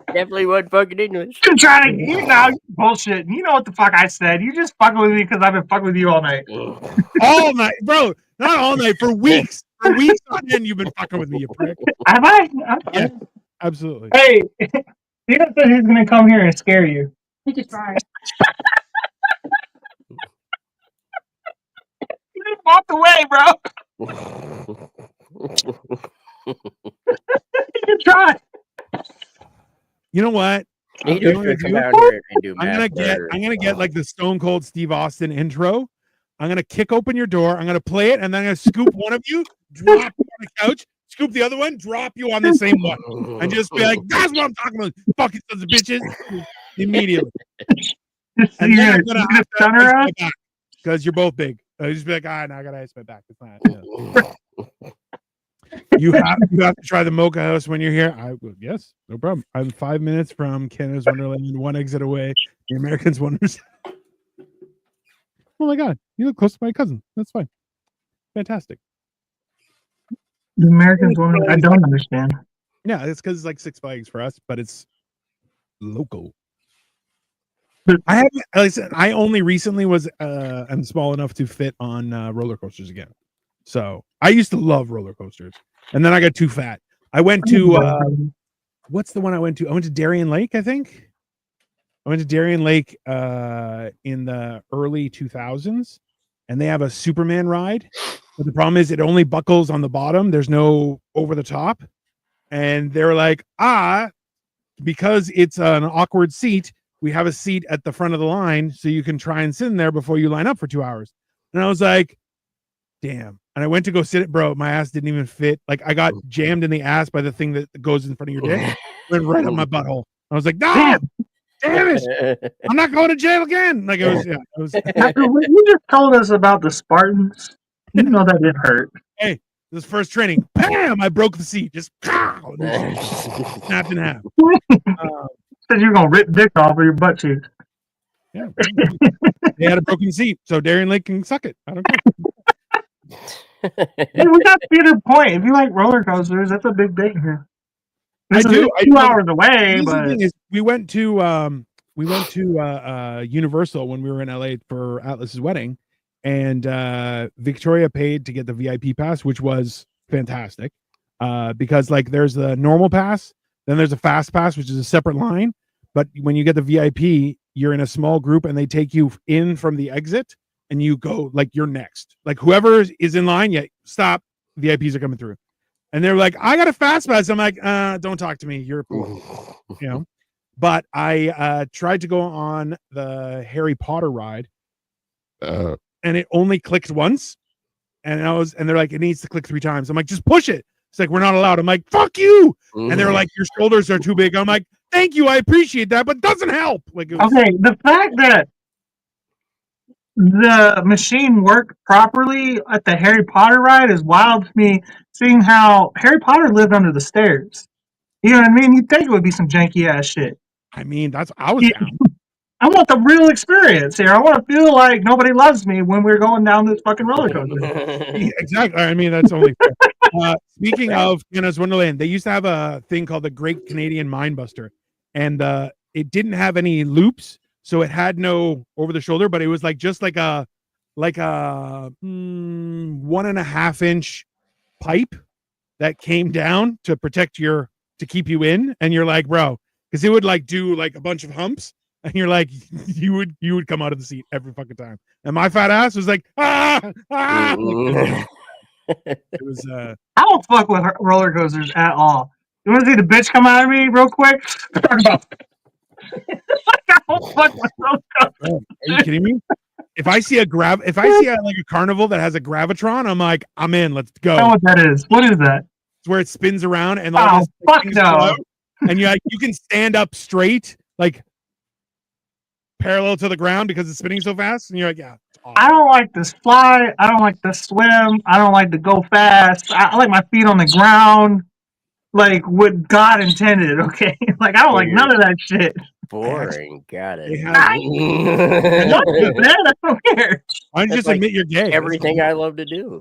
Definitely wasn't fucking English. You're trying to, you know, bullshit. You know what the fuck I said. You just fucking with me because I've been fucking with you all night. all night, bro. Not all night, for weeks. For weeks on end, you've been fucking with me, you prick. Have I? Yeah. Absolutely. Hey, he said he's going to come here and scare you. He could try. He just walked away, bro. He can try. You know what? He You know just what I'm should come gonna out do? here and do I'm gonna get like the Stone Cold Steve Austin intro. I'm gonna kick open your door. I'm gonna play it, and then I'm gonna scoop one of you, drop you on the couch, scoop the other one, drop you on the same one, and just be like, "That's what I'm talking about, fucking sons of bitches!" Immediately. And then I'm gonna have to stun her ice out? my back because you're both big. I just be like, now I gotta ice my back. It's not. Yeah. You have to try the Mocha House when you're here. Yes, no problem. I'm 5 minutes from Canada's Wonderland, 1 exit away. The Americans Wonders. Oh my god, you look close to my cousin. That's fine. Fantastic. The Americans want I don't understand. Yeah, it's because it's like Six Flags for us, but it's local. But- I haven't. Like I said, I only recently was I'm small enough to fit on roller coasters again. So I used to love roller coasters, and then I got too fat. I went to what's the one I went to? I went to Darien Lake, I think. I went to Darien Lake in the early 2000s, and they have a Superman ride. But the problem is it only buckles on the bottom. There's no over the top. And they're like, because it's an awkward seat, we have a seat at the front of the line so you can try and sit in there before you line up for 2 hours. And I was like, damn. And I went to go sit it, bro. My ass didn't even fit. Like I got jammed in the ass by the thing that goes in front of your dick. Went right on my butthole. I was like, no, damn it. I'm not going to jail again. Like it was, yeah. It was After what you just told us about the Spartans, you know that didn't hurt. this first training. Bam! I broke the seat. Just pow, and just snapped in half. Said you're gonna rip dick off of your butt cheeks. Yeah. They had a broken seat, so Darien Lake can suck it. I don't care. Hey, we got Cedar Point. If you like roller coasters, that's a big thing here. I do. It's 2 hours away, The but thing is, we went to Universal when we were in LA for Atlas's wedding, and Victoria paid to get the VIP pass, which was fantastic. Because like there's the normal pass, then there's a fast pass, which is a separate line. But when you get the VIP, you're in a small group, and they take you in from the exit, and you go like you're next. Like whoever is in line, stop. VIPs are coming through. And they're like, I got a fast pass. I'm like, don't talk to me. You're, you know. But I tried to go on the Harry Potter ride, and it only clicked once. And they're like, it needs to click 3 times. I'm like, just push it. It's like, we're not allowed. I'm like, fuck you. And they're like, your shoulders are too big. I'm like, thank you, I appreciate that, but doesn't help. Like, it was, okay, the fact that the machine worked properly at the Harry Potter ride is wild to me, seeing how Harry Potter lived under the stairs. You know what I mean? You'd think it would be some janky ass shit. I mean, I was Yeah. down. I want the real experience here. I want to feel like nobody loves me when we're going down this fucking roller coaster. Yeah, exactly. I mean, that's only fair. Speaking of Canada's Wonderland, they used to have a thing called the Great Canadian Mindbuster, and it didn't have any loops, so it had no over the shoulder, but it was like just like a 1.5 inch pipe that came down to protect to keep you in, and you're like, bro, because it would like do like a bunch of humps, and you're like, you would come out of the seat every fucking time, and my fat ass was like, like, it was I don't fuck with roller coasters at all. You want to see the bitch come out of me real quick? Talk about. I don't fuck with roller coasters. are you kidding me? If I see like a carnival that has a gravitron, I'm like, I'm in, let's go. I don't know what that is. What is that? It's where it spins around and Oh, all fuck things no. go out, and you can stand up straight, like parallel to the ground because it's spinning so fast, and you're like, yeah, it's awesome. I don't like to fly. I don't like to swim. I don't like to go fast. I like my feet on the ground, like what God intended. Okay, like I don't like none of that shit. Boring. Got They it. have- What is that? I don't care. Why don't you That's just like admit you're gay? Everything I love to do.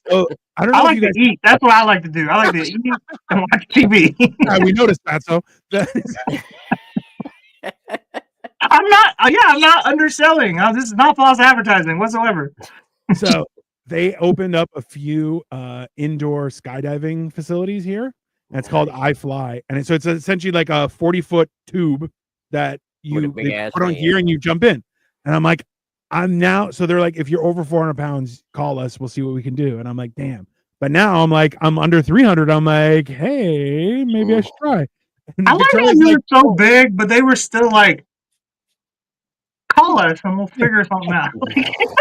So, I don't know I if like you to guys. eat. That's what I like to do. I like to eat and watch TV. We noticed that. So, I'm not underselling. This is not false advertising whatsoever. so they opened up a few indoor skydiving facilities here, and it's called iFly, and so it's essentially like a 40-foot tube that With a you big they ass put on fan. here and you jump in, and I'm like, I'm now. So they're like, if you're over 400 pounds, call us. We'll see what we can do. And I'm like, damn. But now I'm like, I'm under 300. I'm like, hey, maybe I should try. And I like how Victoria's you like, were so big, but they were still like, call us and we'll figure something out.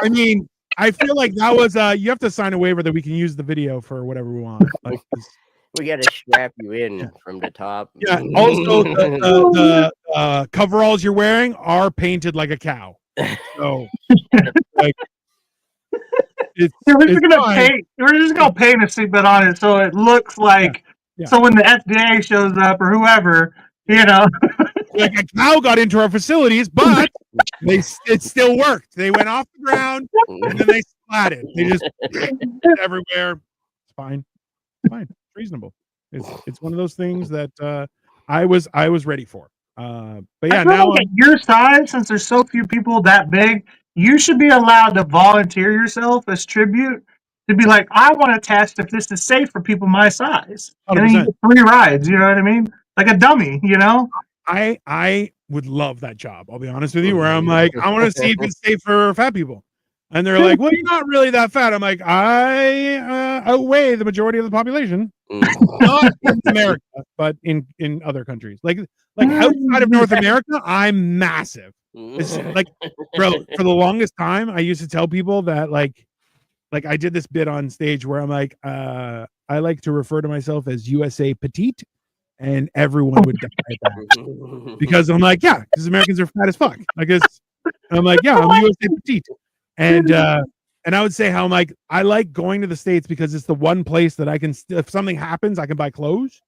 I mean, I feel like that was you have to sign a waiver that we can use the video for whatever we want. Like, We got to strap you in from the top. yeah. Also, the coveralls you're wearing are painted like a cow. So, like, We're it's just gonna paint a seatbelt on it so it looks like. Yeah. So when the FDA shows up or whoever, you know, like a cow got into our facilities, but it still worked. They went off the ground and then they splatted. They just everywhere. It's fine. It's fine. It's reasonable. It's one of those things that I was ready for. But yeah, I feel now like at your size, since there's so few people that big, you should be allowed to volunteer yourself as tribute to be like, I want to test if this is safe for people my size. And then you 100%. get 3 rides, you know what I mean? Like a dummy, you know? I would love that job. I'll be honest with you, where I'm like, I want to see if it's safe for fat people. And they're like, well, you're not really that fat. I'm like, I outweigh the majority of the population. Not in America, but in other countries. Like outside of North America, I'm massive. It's like, bro, for the longest time, I used to tell people that like I did this bit on stage where I'm like, I like to refer to myself as USA petite, and everyone would die at that. Because I'm like, yeah, because Americans are fat as fuck. Like I'm like, yeah, I'm USA petite. And I would say how I'm like, I like going to the States because it's the one place that I can if something happens, I can buy clothes.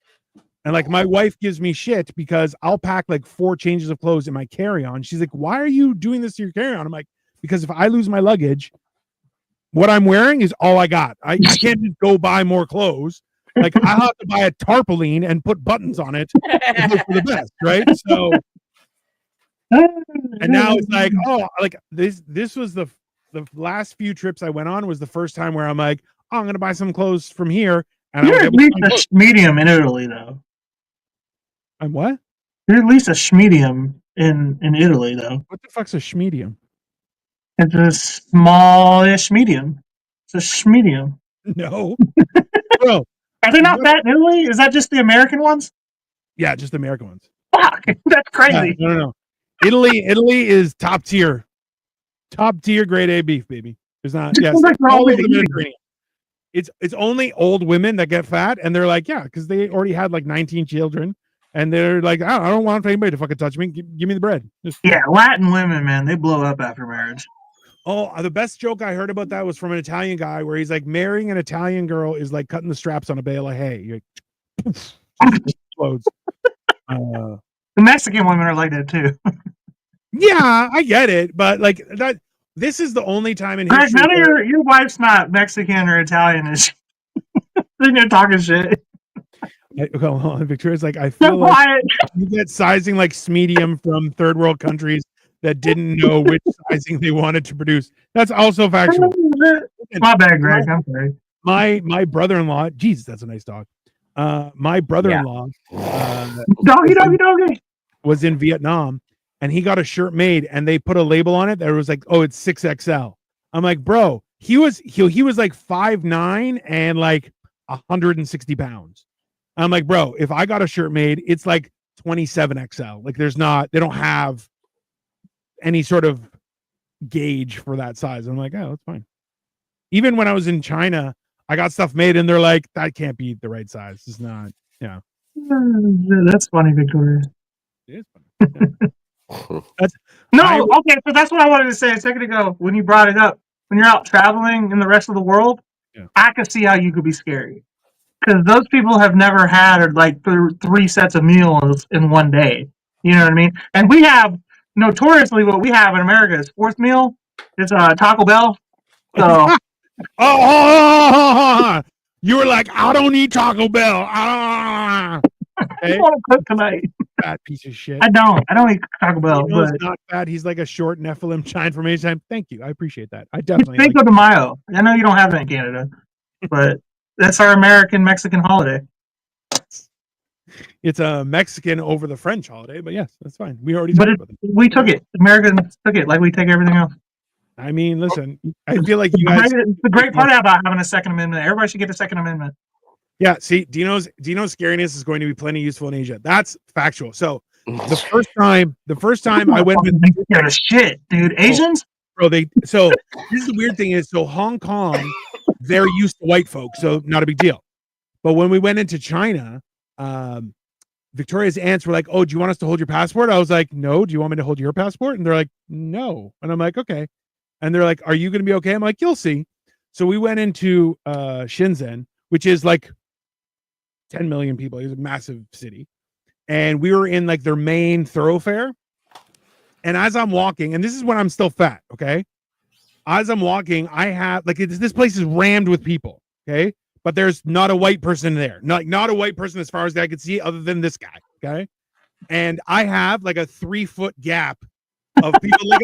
And like my wife gives me shit because I'll pack like 4 changes of clothes in my carry-on. She's like, why are you doing this to your carry-on? I'm like, because if I lose my luggage, what I'm wearing is all I got. I can't just go buy more clothes. Like I'll have to buy a tarpaulin and put buttons on it to hope for the best, right? So and now it's like, oh, like this was the last few trips I went on was the first time where I'm like, oh, I'm gonna buy some clothes from here. And You're at least a medium in Italy, though. I'm what? You're at least a schmedium in Italy, though. What the fuck's a schmedium? It's a smallish medium. It's a schmedium. No, bro. Are they not fat in Italy? Is that just the American ones? Yeah, just American ones. Fuck, that's crazy. Yeah, no. Italy is top tier grade A beef, baby. There's not. Yes, Well, that's all always over the eating. Mediterranean. It's only old women that get fat, and they're like, yeah, because they already had like 19 children, and they're like, I don't want anybody to fucking touch me. Give me the bread. Just, Yeah, Latin women, man, they blow up after marriage. Oh, the best joke I heard about that was from an Italian guy where he's like, marrying an Italian girl is like cutting the straps on a bale of hay. You're like, poof, just explodes. The Mexican women are like that too. Yeah, I get it, but like that. This is the only time in Greg, history. none of where- your wife's not Mexican or Italian, is she? Then you're talking shit. Well, Victoria's like, I They're feel like quiet. you get sizing like medium from third world countries that didn't know which sizing they wanted to produce. That's also factual. My bad, Greg. I'm sorry. My brother-in-law, Jesus, that's a nice dog. My brother-in-law Doggy. was in Vietnam, and he got a shirt made, and they put a label on it that was like, oh, it's 6XL. I'm like, bro, he was like 5'9" and like 160 pounds. I'm like, bro, if I got a shirt made, it's like 27XL. Like they don't have any sort of gauge for that size. I'm like, oh, that's fine. Even when I was in China, I got stuff made and they're like, that can't be the right size. It's not, yeah. That's funny, Victoria. It is funny. Yeah. No, okay, so that's what I wanted to say a second ago when you brought it up. When you're out traveling in the rest of the world, Yeah. I could see how you could be scary. Because those people have never had like three sets of meals in one day. You know what I mean? And we have, notoriously, what we have in America is fourth meal. It's Taco Bell. So You were like, I don't eat Taco Bell. I Okay? want to cook tonight. Fat piece of shit. I don't eat Taco Bell. You know But he's not fat. He's like a short Nephilim giant from age time. Thank you. I appreciate that. I definitely Cinco de Mayo. I know you don't have that in Canada, but that's our American-Mexican holiday. it's a Mexican over the French holiday, but yes, that's fine. We already But talked about that. we took it. Americans took it like we take everything else. I mean, listen, I feel like you guys. It's the great part about having a Second Amendment. Everybody should get a Second Amendment. Yeah, see, Dino's scariness is going to be plenty useful in Asia. That's factual. So the first time I went with Scared of shit, dude. Asians? bro, so this is the weird thing is, so Hong Kong, they're used to white folks, so not a big deal. But when we went into China, Victoria's aunts were like, oh, do you want us to hold your passport? I was like, no. Do you want me to hold your passport? And they're like, no. And I'm like, okay. And they're like, are you going to be okay? I'm like, you'll see. So we went into Shenzhen, which is like 10 million people. It's a massive city. And we were in like their main thoroughfare. And as I'm walking, and this is when I'm still fat, okay? As I'm walking, I have like this place is rammed with people, okay? But there's not a white person there. Not a white person as far as I could see, other than this guy, okay? And I have like a 3-foot gap of people. Like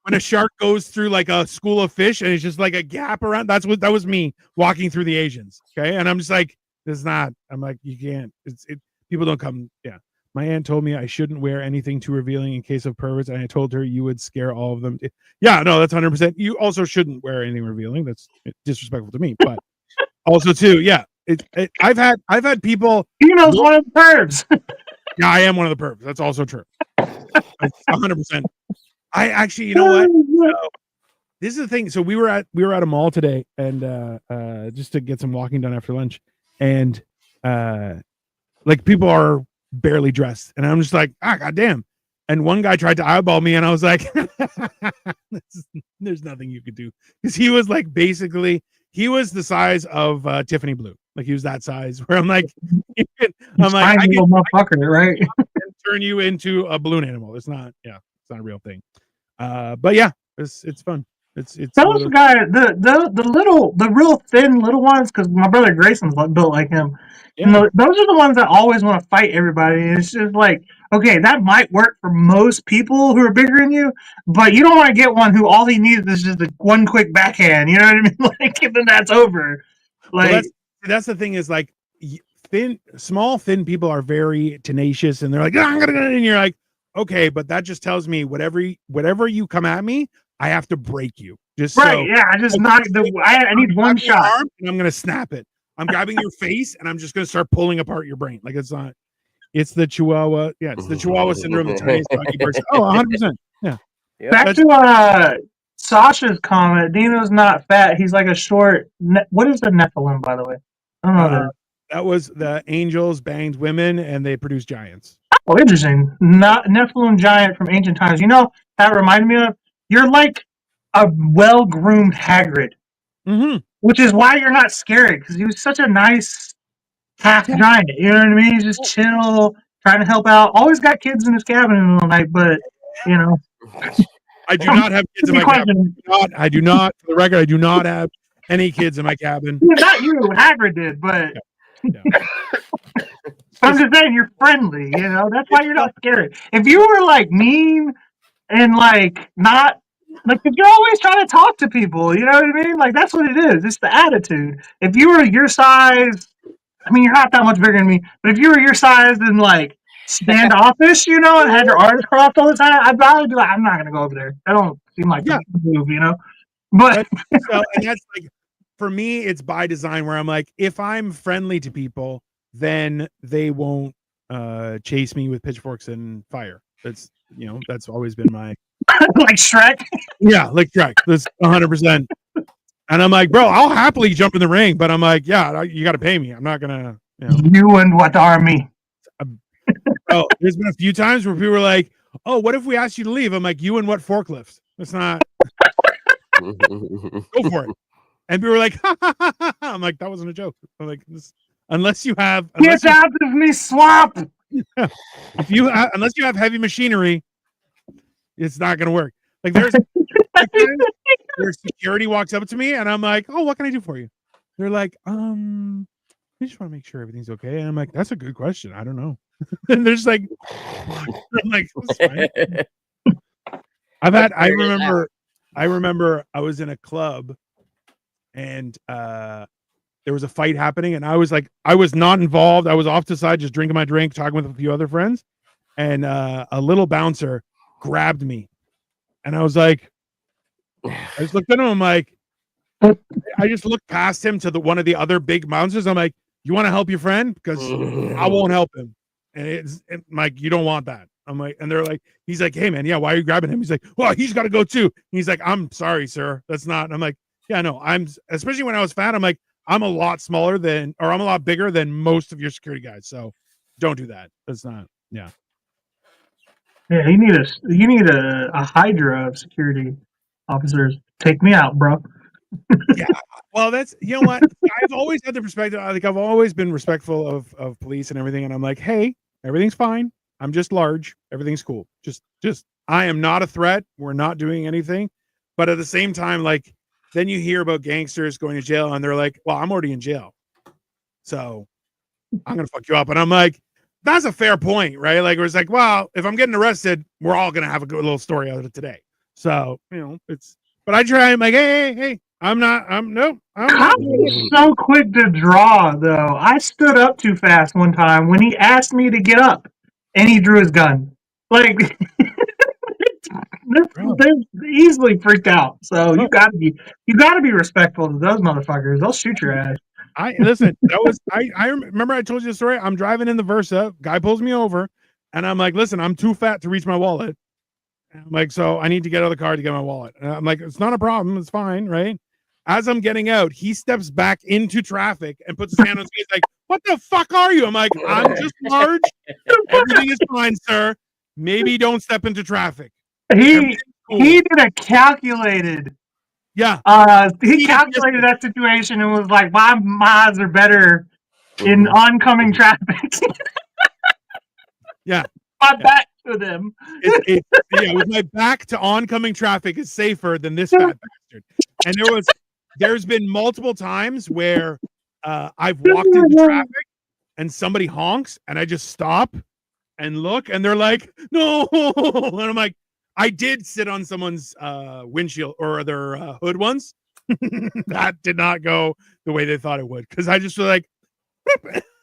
when a shark goes through like a school of fish and it's just like a gap around, that was me walking through the Asians, okay? And I'm just like, this is not. I'm like, you can't. People don't come. Yeah. My aunt told me I shouldn't wear anything too revealing in case of perverts, and I told her you would scare all of them. Yeah, no, that's 100%. You also shouldn't wear anything revealing. That's disrespectful to me. But also too, yeah, I've had people. You know, one of the pervs. Yeah, I am one of the pervs. That's also true. 100%. I actually, you know what? So, this is the thing. So we were at a mall today, and just to get some walking done after lunch, and like people are barely dressed, and I'm just like, goddamn. And one guy tried to eyeball me, and I was like, there's nothing you could do, because he was like, basically he was the size of Tiffany Blue. Like he was that size, where I'm like, I can motherfucker, right? turn you into a balloon animal. It's not a real thing. But yeah, it's fun. It's those guys, the real thin little ones, because my brother Grayson's built like him. Yeah. You know, those are the ones that always want to fight everybody. It's just like, okay, that might work for most people who are bigger than you, but you don't want to get one who all he needs is just one quick backhand. You know what I mean? Like, and then that's over. Like, well, that's the thing is, like, small thin people are very tenacious, and they're like, and you're like, okay, but that just tells me whatever you come at me, I have to break you. Just right, so, yeah. I just knocked I need one shot, arm, and I'm gonna snap it. I'm grabbing your face, and I'm just gonna start pulling apart your brain. Like, it's not. It's the Chihuahua. Yeah, it's the Chihuahua syndrome. The Chinese doggy person. Oh, 100%. Yeah. Back to Sasha's comment. Dino's not fat. He's like a short. What is the Nephilim, by the way? I don't know. That was the angels banged women and they produced giants. Oh, interesting. Not Nephilim giant from ancient times. You know, that reminded me of, you're like a well-groomed Hagrid, Mm-hmm. which is why you're not scared, because he was such a nice half giant. You know what I mean? He's just chill, trying to help out. Always got kids in his cabin in the middle of the night, but you know, I do not have kids in my cabin. question. I do not, for the record, I do not have any kids in my cabin. Not you, Hagrid did, but Yeah. I'm just saying you're friendly. You know, that's why you're not scared. If you were like mean and like not like, if you're always trying to talk to people, you know what I mean? Like, that's what it is. It's the attitude. If you were your size, I mean, you're not that much bigger than me, but if you were your size and like standoffish, you know, and had your arms crossed all the time, I'd probably be like, I'm not gonna go over there. That don't seem like a move, you know. But So, and that's like, for me, it's by design where I'm like, if I'm friendly to people, then they won't chase me with pitchforks and fire. That's, you know, that's always been my like Shrek. Yeah, like Shrek. That's 100%. And I'm like, bro, I'll happily jump in the ring, but I'm like, yeah, you got to pay me. I'm not gonna, you know. You and what army? Oh, there's been a few times where people were like, oh, what if we asked you to leave? I'm like, you and what forklift? That's not. Go for it. And people were like, ha, ha, ha, ha. I'm like, that wasn't a joke. I'm like, unless you have, Get out of me, swamp. if you unless you have heavy machinery, it's not gonna work. Like there's where security walks up to me and I'm like, oh, what can I do for you? They're like, we just want to make sure everything's okay. And I'm like, that's a good question. I don't know. And there's like, I'm like, that's fine. I remember I was in a club and there was a fight happening and I was not involved. I was off to the side, just drinking my drink, talking with a few other friends. And a little bouncer grabbed me. And I was like, I just looked at him. I'm like, I just looked past him to one of the other big bouncers. I'm like, you want to help your friend? Because I won't help him. And it's like, you don't want that. I'm like, and they're like, he's like, hey man, yeah, why are you grabbing him? He's like, well, he's got to go too. And he's like, I'm sorry, sir. That's not. And I'm like, yeah, no, especially when I was fat, I'm like, I'm a lot smaller I'm a lot bigger than most of your security guys. So don't do that. That's not, yeah. Yeah, you need a hydra of security officers. Take me out, bro. Yeah. Well, that's, you know what? I've always had the perspective. I think I've always been respectful of police and everything. And I'm like, hey, everything's fine. I'm just large. Everything's cool. Just I am not a threat. We're not doing anything. But at the same time, like, then you hear about gangsters going to jail and they're like, well, I'm already in jail. So I'm going to fuck you up. And I'm like, that's a fair point, right? Like, it's like, well, if I'm getting arrested, we're all going to have a good little story out of it today. So, you know, but I try. I'm like, hey, I'm not. Cops are so quick to draw, though. I stood up too fast one time when he asked me to get up, and he drew his gun. Like, they're easily freaked out. So you gotta be respectful to those motherfuckers. They'll shoot your ass. Listen. I remember I told you the story. I'm driving in the Versa. Guy pulls me over, and I'm like, listen, I'm too fat to reach my wallet. I'm like, so I need to get out of the car to get my wallet. And I'm like, it's not a problem. It's fine, right? As I'm getting out, he steps back into traffic and puts his hand on his face like, what the fuck are you? I'm like, I'm just large. Everything is fine, sir. Maybe don't step into traffic. He did a calculated. Yeah. He calculated that situation and was like, my odds are better in oncoming traffic. Yeah. My back to them. With my back to oncoming traffic is safer than this fat bastard. And there's been multiple times where I've walked into traffic and somebody honks and I just stop and look and they're like, no. And I'm like, I did sit on someone's windshield or their hood once. That did not go the way they thought it would. Cause I just was like,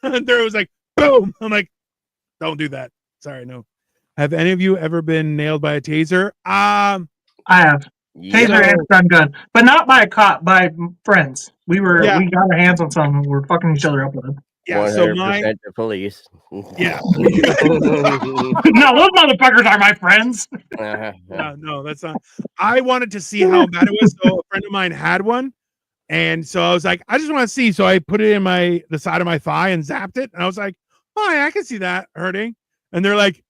and there was like, boom. I'm like, don't do that. Sorry, no. Have any of you ever been nailed by a taser? I have. Taser and stun gun, but not by a cop, by friends. We got our hands on something. We're fucking each other up with it. Yeah, so the police. Yeah. No, those motherfuckers are my friends. No, that's not. I wanted to see how bad it was. So a friend of mine had one, And so I was like, I just want to see. So I put it in the side of my thigh and zapped it. And I was like, oh, yeah, I can see that hurting. And they're like,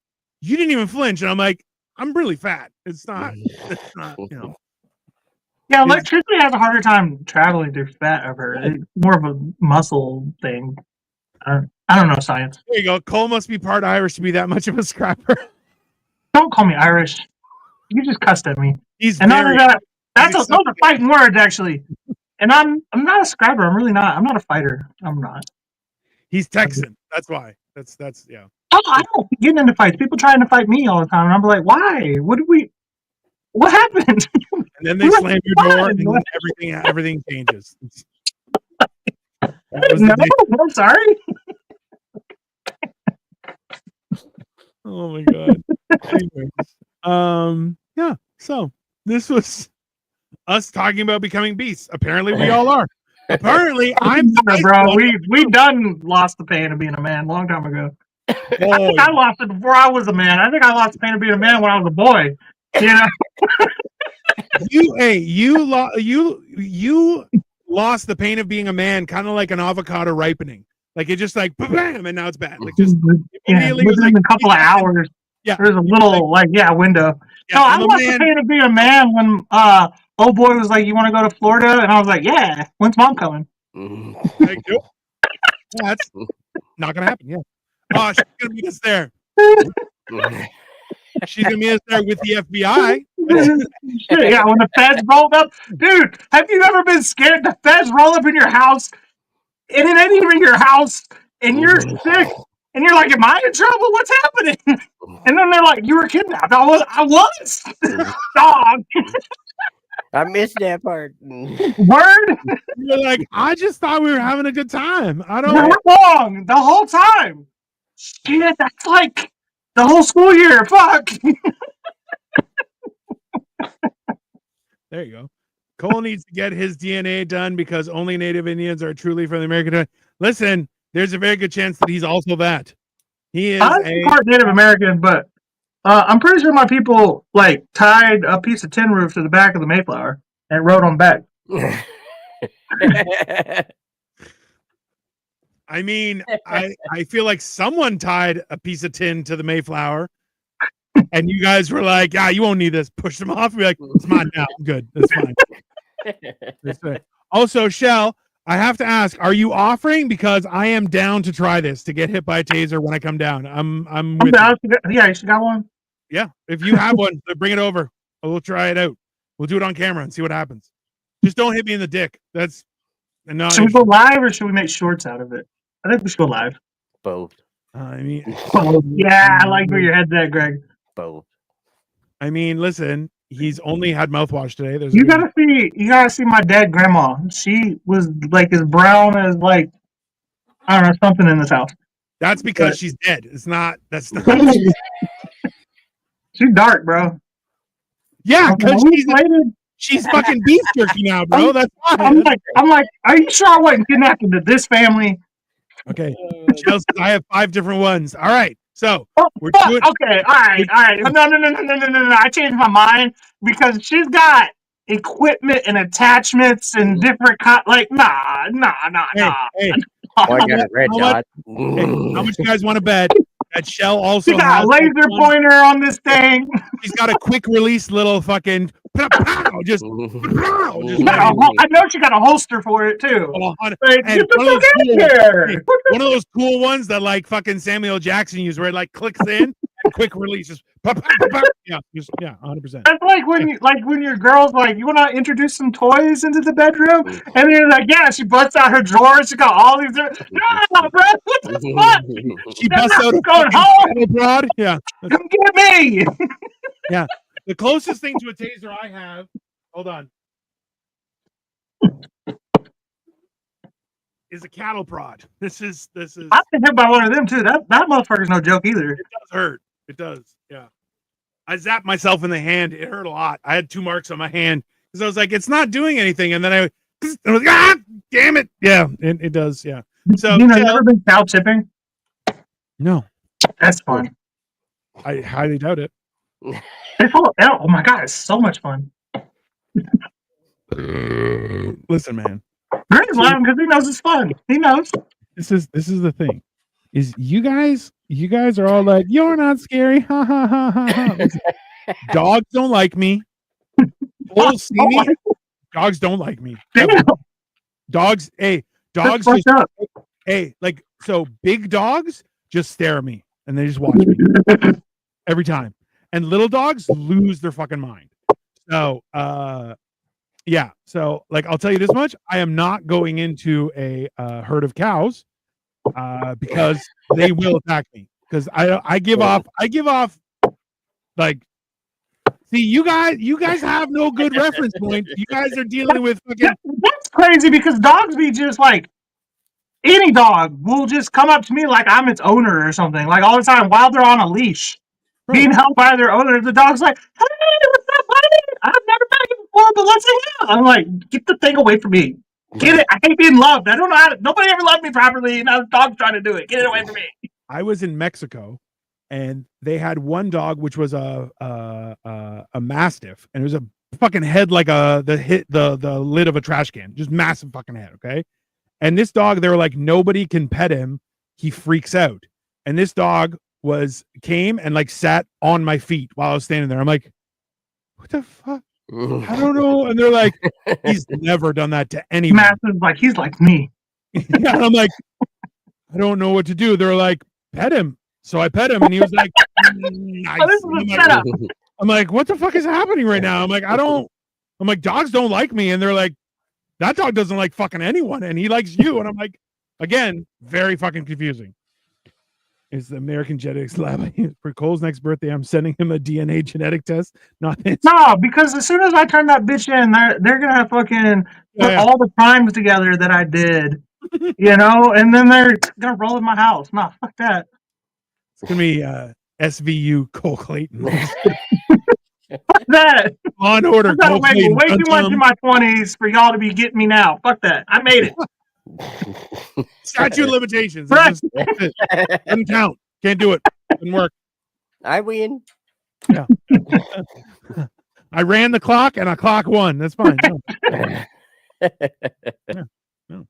you didn't even flinch. And I'm like, I'm really fat. It's not, you know. Yeah, electricity has a harder time traveling through fat over. It's more of a muscle thing. I don't know science. There you go. Cole must be part Irish to be that much of a scrapper. Don't call me Irish. You just cussed at me. He's And not very, only that, those are fighting words actually. And I'm not a scrapper. I'm really not. I'm not a fighter. I'm not. he's Texan. That's why. That's yeah. Oh, I don't get into fights. People trying to fight me all the time, and I'm like, why? What happened? And then they slam your door, and then everything changes. No, I'm sorry. Oh my god. Anyways, yeah. So this was us talking about becoming beasts. Apparently, we all are. Apparently, bro. We done lost the pain of being a man a long time ago. I think I lost it before I was a man. I think I lost the pain of being a man when I was a boy. You know. You lost the pain of being a man, kind of like an avocado ripening. Like it just like bam, and now it's bad. Like just immediately within a couple of hours. Yeah, there's a little window. Yeah, no, I lost the pain of being a man when old boy was like, "You want to go to Florida?" And I was like, "Yeah." When's mom coming? Like, nope. That's not gonna happen. Yeah. Oh, she's gonna meet us there. She's gonna meet us there with the FBI. Yeah, when the feds rolled up, dude. Have you ever been scared? The feds roll up in your house, and it ain't even your house, and you're sick, and you're like, "Am I in trouble? What's happening?" And then they're like, "You were kidnapped." I was. Dog. I missed that part. Word. You're like, I just thought we were having a good time. I don't. You're wrong the whole time. Shit, that's like the whole school year. Fuck. There you go. Cole needs to get his DNA done because only Native Indians are truly from the American. Listen, there's a very good chance that he's also that. He is I'm part Native American, but I'm pretty sure my people like tied a piece of tin roof to the back of the Mayflower and rode on back. I mean, I feel like someone tied a piece of tin to the Mayflower, and you guys were like, "Yeah, you won't need this." Push them off. Be like, "It's mine now. I'm good. That's fine." That's fine. Also, Shell, I have to ask: are you offering? Because I am down to try this to get hit by a taser when I come down. I'm with down. Yeah, you got one. Yeah, if you have one, bring it over. We'll try it out. We'll do it on camera and see what happens. Just don't hit me in the dick. That's not. Should we go live or should we make shorts out of it? I think we should go live. Both. I mean, yeah, I like where your head's at, Greg. Both. I mean, listen, he's only had mouthwash today. There's you gotta see my dead grandma. She was like as brown as like I don't know something in this house. That's because she's dead. It's not. That's not. She's dark, bro. Yeah, because she's fucking beef jerky now, bro. That's why. I'm like, are you sure I wasn't kidnapped into this family? Okay. Jill says I have 5 different ones. All right. So we're doing okay, all right. No. I changed my mind because she's got equipment and attachments and different nah. Hey. Oh, I got a red dot. How much you guys want to bet that Shell also she got has a laser pointer on this thing? She's got a quick release little fucking just I know she got a holster for it too. And one of those cool ones that like fucking Samuel Jackson used where it like clicks in and quick releases. Yeah, 100%. That's like when your girl's like, you want to introduce some toys into the bedroom, and you're like, yeah. She busts out her drawers. She got all these. No, bro, what the fuck? She busts out going home. Abroad. Yeah, come get me. Yeah, the closest thing to a taser I have. Hold on. Is a cattle prod. This is. I've been hit by one of them too. That motherfucker's no joke either. It does hurt. It does. Yeah. I zapped myself in the hand. It hurt a lot. I had 2 marks on my hand because I was like, it's not doing anything. And then I was like, damn it. Yeah, it does. Yeah. So you ever been cow tipping? No. That's fun. I highly doubt it. Oh my god, it's so much fun. Listen, man. Brandon's laughing because he knows it's fun. He knows. This is the thing. Is you guys are all like, you're not scary. Ha ha ha ha ha. Listen, dogs don't like me. Bulls see me. Dogs don't like me. Damn. Dogs, That's dogs fucked just, up. like, so big dogs just stare at me and they just watch me every time. And little dogs lose their fucking mind. So, yeah. So, like, I'll tell you this much: I am not going into a herd of cows because they will attack me. Because I give off, like, see, you guys have no good reference point. You guys are dealing with fucking. That's crazy because dogs be just like any dog will just come up to me like I'm its owner or something. Like all the time while they're on a leash, being held by their owner. The dog's like, "Hey, what's up, buddy? I've never met you before, but let's hang out." I'm like, "Get the thing away from me. Get it. I hate being loved. I don't know how to. Nobody ever loved me properly, and now the dog's trying to do it. Get it away from me." I was in Mexico, and they had one dog which was a mastiff, and it was a fucking head like the lid of a trash can, just massive fucking head. Okay, and this dog, they were like, nobody can pet him. He freaks out, and this dog came and like sat on my feet while I was standing there. I'm like, what the fuck? I don't know. And they're like, he's never done that to anyone. Massive, like he's like me. And I'm like, I don't know what to do. They're like, pet him. So I pet him, and he was like, nice. Oh, this is a setup. I'm like, what the fuck is happening right now? I'm like, dogs don't like me. And they're like, that dog doesn't like fucking anyone, and he likes you. And I'm like, again, very fucking confusing. It's the American Genetics Lab. For Cole's next birthday, I'm sending him a DNA genetic test. Not this. No, because as soon as I turn that bitch in, they're gonna fucking put all the crimes together that I did, you know, and then they're gonna roll in my house. Nah, fuck that. It's gonna be SVU Cole Clayton. Fuck that. On order. I've got Cole way Clayton. too much in my 20s for y'all to be getting me now. Fuck that. I made it. Statute of limitations. Right. It doesn't count. Can't do it. Didn't work. I win. Yeah. I ran the clock and a clock won. That's fine. No.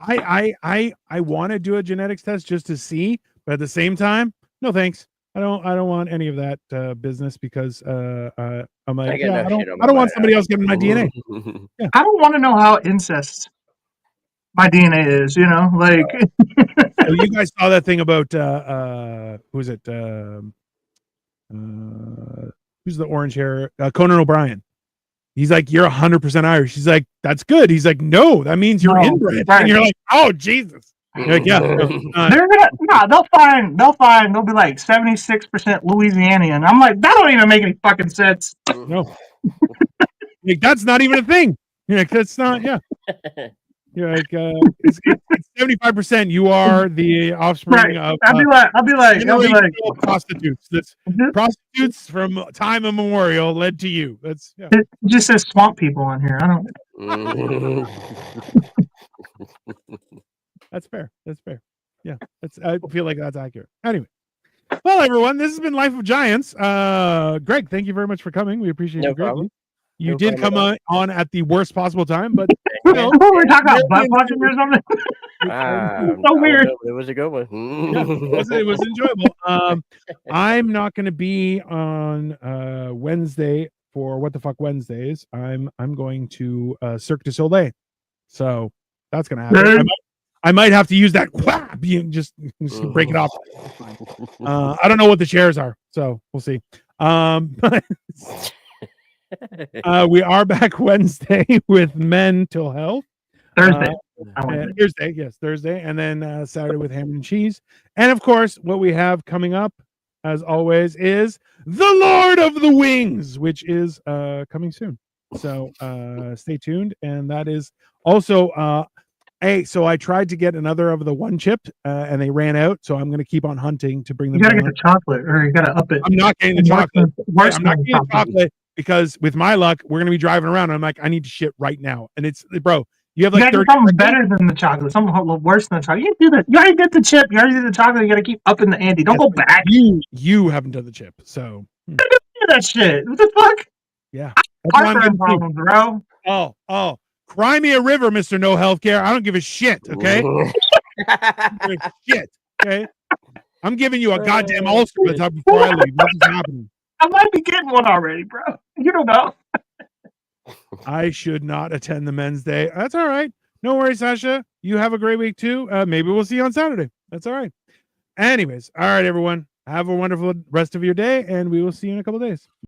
I want to do a genetics test just to see, but at the same time, no thanks. I don't want any of that business because I'm like, I don't want somebody else getting my DNA. Yeah. I don't want to know how incest my DNA is, you know, like. So you guys saw that thing about who is it? Who's the orange hair? Conan O'Brien. He's like, you're 100% Irish. He's like, that's good. He's like, no, that means you're inbred. Right. And you're like, oh Jesus. You're like, yeah. They're gonna they'll be like 76% Louisianian. I'm like, that don't even make any fucking sense. No. Like, that's not even a thing. You're like, that's not, yeah. You're like, it's 75%. You are the offspring of. I'll be like prostitutes. That's prostitutes from time immemorial led to you. That's It just says swamp people on here. I don't. That's fair. That's fair. Yeah, I feel like that's accurate. Anyway, well, everyone, this has been Life of Giants. Greg, thank you very much for coming. We appreciate you. Problem. You did come on at the worst possible time, but we're talking about butt punching or something. So weird. It was a good one. It was enjoyable. I'm not going to be on Wednesday for What the Fuck Wednesdays. I'm going to Cirque du Soleil, so that's going to happen. I might have to use that. Just break it off. I don't know what the chairs are, so we'll see. We are back Wednesday with Mental Health. Thursday, and then Saturday with Ham and Cheese. And of course, what we have coming up, as always, is The Lord of the Wings, which is coming soon. So stay tuned. And that is also so I tried to get another of the one chip and they ran out, so I'm going to keep on hunting to bring them. You gotta get the chocolate, or you gotta up it. I'm not getting the chocolate. I'm not getting the chocolate. Because with my luck, we're gonna be driving around. And I'm like, I need to shit right now. And it's, bro, you have like 30 something better than the chocolate, something worse than the chocolate. You do that. You already did the chip. You already did the chocolate. You gotta keep upping the ante. Don't go back. You haven't done the chip, so do that shit. What the fuck? Yeah. Heartburn problems, bro. Oh, Cry me a river, Mr. No Healthcare. I don't give a shit. Okay. I don't give a shit. Okay. I'm giving you a goddamn ulcer by the time before I leave. This is happening. I might be getting one already, bro. You don't know. I should not attend the men's day. That's all right. No worries, Sasha. You have a great week too. Maybe we'll see you on Saturday. That's all right. Anyways, all right, everyone. Have a wonderful rest of your day, and we will see you in a couple days.